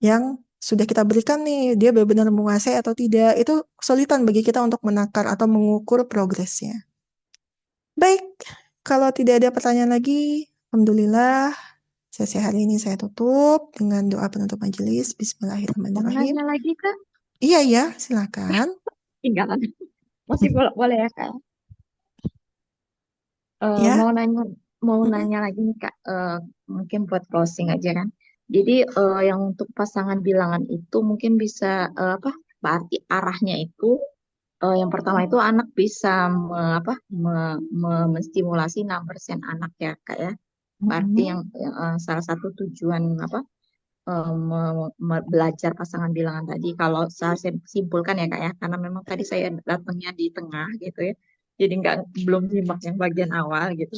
yang sudah kita berikan nih, dia benar-benar menguasai atau tidak. Itu kesulitan bagi kita untuk menakar atau mengukur progresnya. Baik, kalau tidak ada pertanyaan lagi, Alhamdulillah, sesi hari ini saya tutup dengan doa penutup majelis. Mau Bismillahirrahmanirrahim. nanya lagi Kak? Iya, silakan. Tinggalan. Masih boleh ya Kak? Ya. Mau Mm-mm. nanya lagi nih Kak. Mungkin buat closing aja kan. Jadi yang untuk pasangan bilangan itu mungkin bisa apa? Berarti arahnya itu yang pertama itu anak bisa menstimulasi number sense anak ya Kak ya. Berarti Mm-mm. yang salah satu tujuan apa? Belajar pasangan bilangan tadi. Kalau saya simpulkan ya Kak ya, karena memang tadi saya datangnya di tengah gitu ya, jadi nggak belum nyimak yang bagian awal gitu.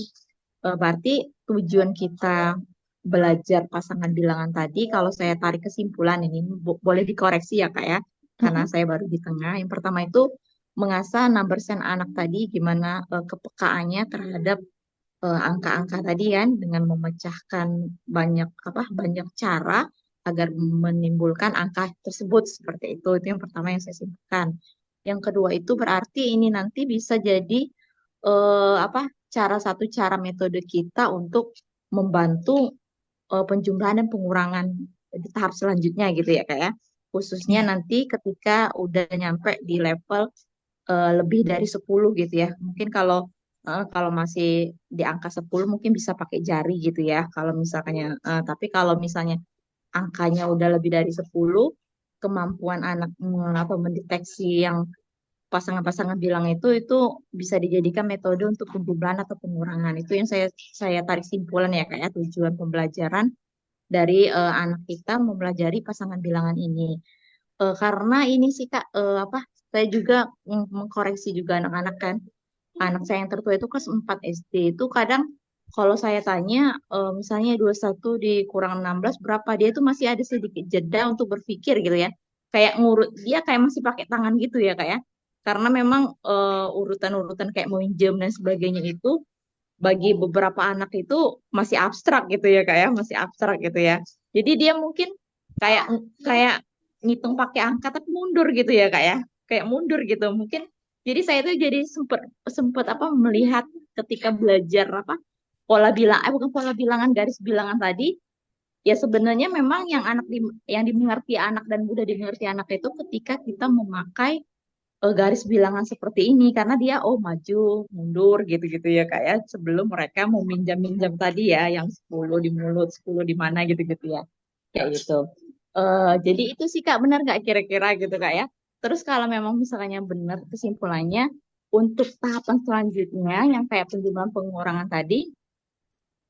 Berarti tujuan kita belajar pasangan bilangan tadi, kalau saya tarik kesimpulan ini boleh dikoreksi ya Kak ya, karena Mm-mm. saya baru di tengah. Yang pertama itu mengasah number sense anak tadi, gimana kepekaannya terhadap angka-angka tadi kan dengan memecahkan banyak cara agar menimbulkan angka tersebut seperti itu yang pertama yang saya simpulkan. Yang kedua itu berarti ini nanti bisa jadi eh, apa satu cara metode kita untuk membantu penjumlahan dan pengurangan di tahap selanjutnya gitu ya kayak khususnya Ya. nanti ketika udah nyampe di level lebih dari 10 gitu ya. Mungkin kalau masih di angka 10 mungkin bisa pakai jari gitu ya. Kalau misalkannya tapi kalau misalnya angkanya udah lebih dari 10, kemampuan anak mendeteksi yang pasangan-pasangan bilang itu bisa dijadikan metode untuk penjumlahan atau pengurangan. Itu yang saya tarik simpulan ya kayak tujuan pembelajaran dari anak kita mempelajari pasangan bilangan ini. Karena ini sih Kak, saya juga mengkoreksi juga anak-anak kan. Anak saya yang tertua itu kelas 4 SD itu kadang kalau saya tanya, misalnya 21 dikurang 16 berapa, dia itu masih ada sedikit jeda untuk berpikir gitu ya. Kayak ngurut, dia kayak masih pakai tangan gitu ya Kak ya. Karena memang urutan-urutan kayak minjem dan sebagainya itu bagi beberapa anak itu masih abstrak gitu ya kak ya, masih abstrak gitu ya. Jadi dia mungkin kayak kayak ngitung pakai angka tapi mundur gitu ya kak ya, kayak mundur gitu mungkin. Jadi saya tuh jadi sempet sempet apa melihat ketika belajar apa pola bilang, bukan pola bilangan, garis bilangan tadi. Ya sebenarnya memang yang dimengerti anak dan mudah dimengerti anak itu ketika kita memakai garis bilangan seperti ini karena dia oh maju mundur gitu-gitu ya kayak sebelum mereka mau minjam-minjam tadi ya yang 10 di mulut 10 di mana gitu-gitu ya kayak gitu. Jadi itu sih Kak, benar nggak kira-kira gitu Kak ya. Terus kalau memang misalnya benar kesimpulannya untuk tahapan selanjutnya yang kayak penjumlahan pengurangan tadi,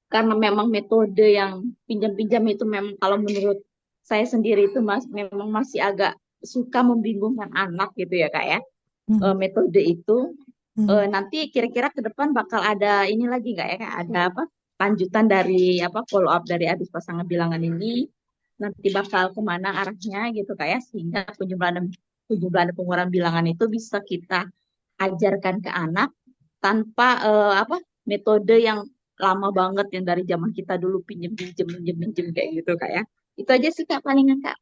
karena memang metode yang pinjam-pinjam itu memang kalau menurut saya sendiri itu memang masih agak suka membingungkan anak gitu ya kak ya. Hmm. Metode itu Hmm. nanti kira-kira ke depan bakal ada ini lagi nggak ya Kak? Ada apa lanjutan dari apa follow up dari adus pasangan bilangan ini nanti bakal kemana arahnya gitu kak ya sehingga penjumlahan dan pengurangan bilangan itu bisa kita ajarkan ke anak tanpa apa metode yang lama banget yang dari zaman kita dulu pinjem pinjem pinjem pinjem kayak gitu kak ya. Itu aja sih kak palingan kak.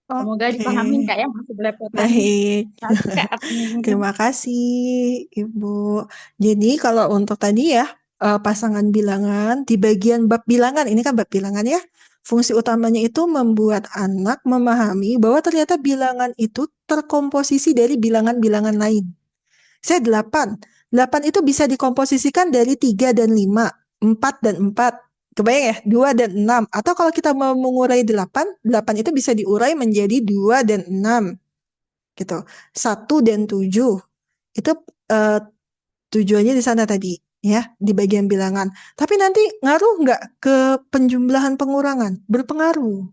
Semoga Oke, dipahamin kak ya masih belepotan. baik. Kasih kak adminnya. Terima kasih, Ibu. Jadi kalau untuk tadi ya, pasangan bilangan, di bagian bab bilangan, ini kan bab bilangan ya, fungsi utamanya itu membuat anak memahami bahwa ternyata bilangan itu terkomposisi dari bilangan-bilangan lain. Saya 8. 8 itu bisa dikomposisikan dari 3 dan 5, 4 dan 4. Kebayang ya, 2 dan 6. Atau kalau kita mau mengurai 8, 8 itu bisa diurai menjadi 2 dan 6. Gitu. 1 dan 7. Itu tujuannya di sana tadi, ya, di bagian bilangan. Tapi nanti ngaruh nggak ke penjumlahan pengurangan? Berpengaruh.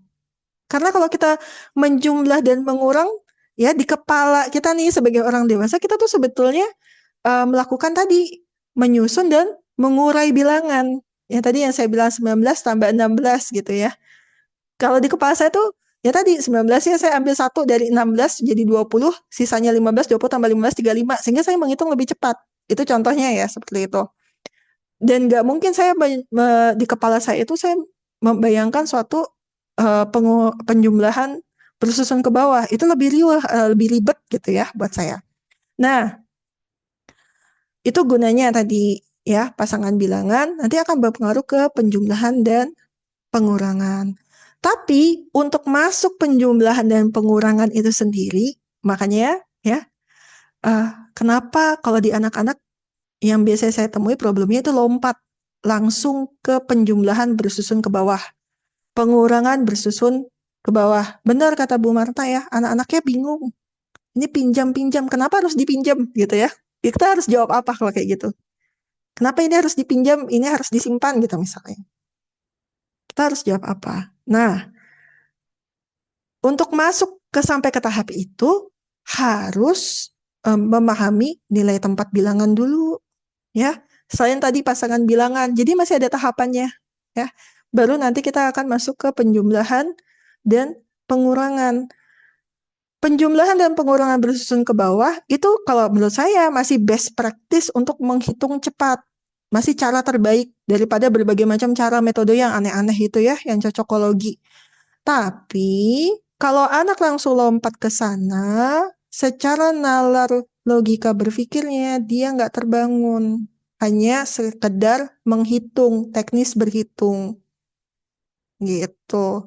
Karena kalau kita menjumlah dan mengurang, ya di kepala kita nih sebagai orang dewasa, kita tuh sebetulnya melakukan tadi, menyusun dan mengurai bilangan. Ya tadi yang saya bilang 19 tambah 16 gitu ya. Kalau di kepala saya tuh, ya tadi 19-nya saya ambil 1 dari 16 jadi 20, sisanya 15, 20 tambah 15, 35. Sehingga saya menghitung lebih cepat. Itu contohnya ya, seperti itu. Dan nggak mungkin saya di kepala saya itu saya membayangkan suatu penjumlahan bersusun ke bawah. Itu lebih ribet gitu ya buat saya. Nah, itu gunanya tadi ya, pasangan bilangan nanti akan berpengaruh ke penjumlahan dan pengurangan. Tapi untuk masuk penjumlahan dan pengurangan itu sendiri, makanya ya, kenapa kalau di anak-anak yang biasa saya temui problemnya itu lompat langsung ke penjumlahan bersusun ke bawah, pengurangan bersusun ke bawah. Benar kata Bu Marta ya, anak-anaknya bingung. Ini pinjam-pinjam, kenapa harus dipinjam gitu ya? Kita harus jawab apa kalau kayak gitu? Kenapa ini harus dipinjam, ini harus disimpan gitu misalnya. Kita harus jawab apa? Nah, untuk masuk sampai ke tahap itu harus memahami nilai tempat bilangan dulu, ya. Selain tadi pasangan bilangan, jadi masih ada tahapannya, ya. Baru nanti kita akan masuk ke penjumlahan dan pengurangan. Penjumlahan dan pengurangan bersusun ke bawah itu kalau menurut saya masih best practice untuk menghitung cepat. Masih cara terbaik daripada berbagai macam cara metode yang aneh-aneh itu ya, yang cocokologi. Tapi kalau anak langsung lompat ke sana, secara nalar logika berpikirnya dia nggak terbangun. Hanya sekedar menghitung, teknis berhitung. Gitu.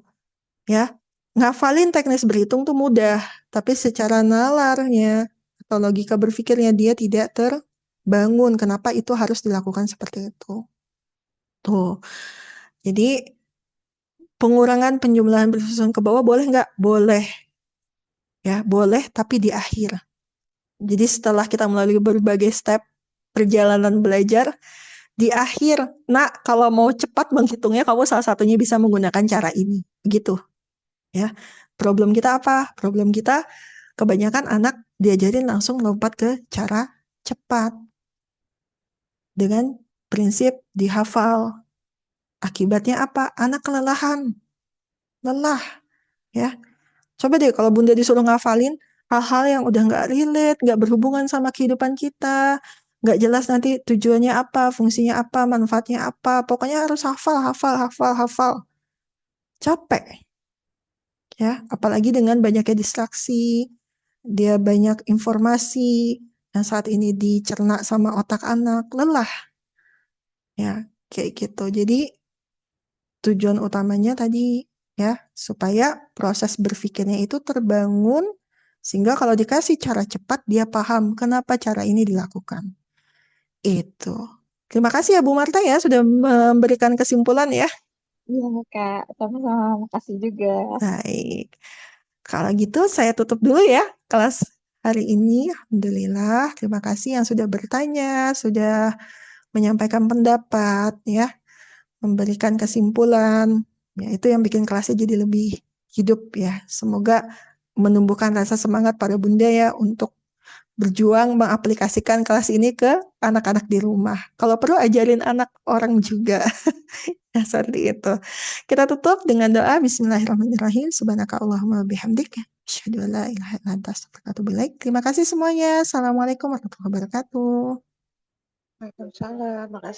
Ya, ngafalin teknis berhitung tuh mudah, tapi secara nalarnya atau logika berpikirnya dia tidak terbangun. Kenapa itu harus dilakukan seperti itu? Tuh. Jadi pengurangan penjumlahan bersusun ke bawah boleh nggak? Boleh. Ya, boleh tapi di akhir. Jadi setelah kita melalui berbagai step perjalanan belajar, di akhir, nak kalau mau cepat menghitungnya kamu salah satunya bisa menggunakan cara ini. Begitu. Ya. Problem kita apa? Problem kita kebanyakan anak diajarin langsung lompat ke cara cepat. Dengan prinsip dihafal. Akibatnya apa? Anak kelelahan. Lelah. Ya. Coba deh kalau Bunda disuruh ngafalin, hal-hal yang udah nggak relate, nggak berhubungan sama kehidupan kita, nggak jelas nanti tujuannya apa, fungsinya apa, manfaatnya apa. Pokoknya harus hafal, hafal, hafal, hafal. Capek, ya. Apalagi dengan banyaknya distraksi, dia banyak informasi yang saat ini dicerna sama otak anak, lelah, ya, kayak gitu. Jadi tujuan utamanya tadi ya, supaya proses berpikirnya itu terbangun sehingga kalau dikasih cara cepat dia paham kenapa cara ini dilakukan. Itu. Terima kasih ya Bu Marta ya sudah memberikan kesimpulan ya. Iya, Kak. Sama-sama. Makasih juga. Baik. Kalau gitu saya tutup dulu ya kelas hari ini. Alhamdulillah. Terima kasih yang sudah bertanya, sudah menyampaikan pendapat ya, memberikan kesimpulan. Ya, itu yang bikin kelasnya jadi lebih hidup ya. Semoga menumbuhkan rasa semangat para bunda ya untuk berjuang mengaplikasikan kelas ini ke anak-anak di rumah. Kalau perlu ajarin anak orang juga. Ya, seperti itu. Kita tutup dengan doa Bismillahirrahmanirrahim. Subhanakallahumma bihamdik. Asyhadu an la ilaha illa anta astaghfiruka wa atubu ilaik. Terima kasih semuanya. Assalamualaikum warahmatullahi wabarakatuh. Waalaikumsalam. Makasih.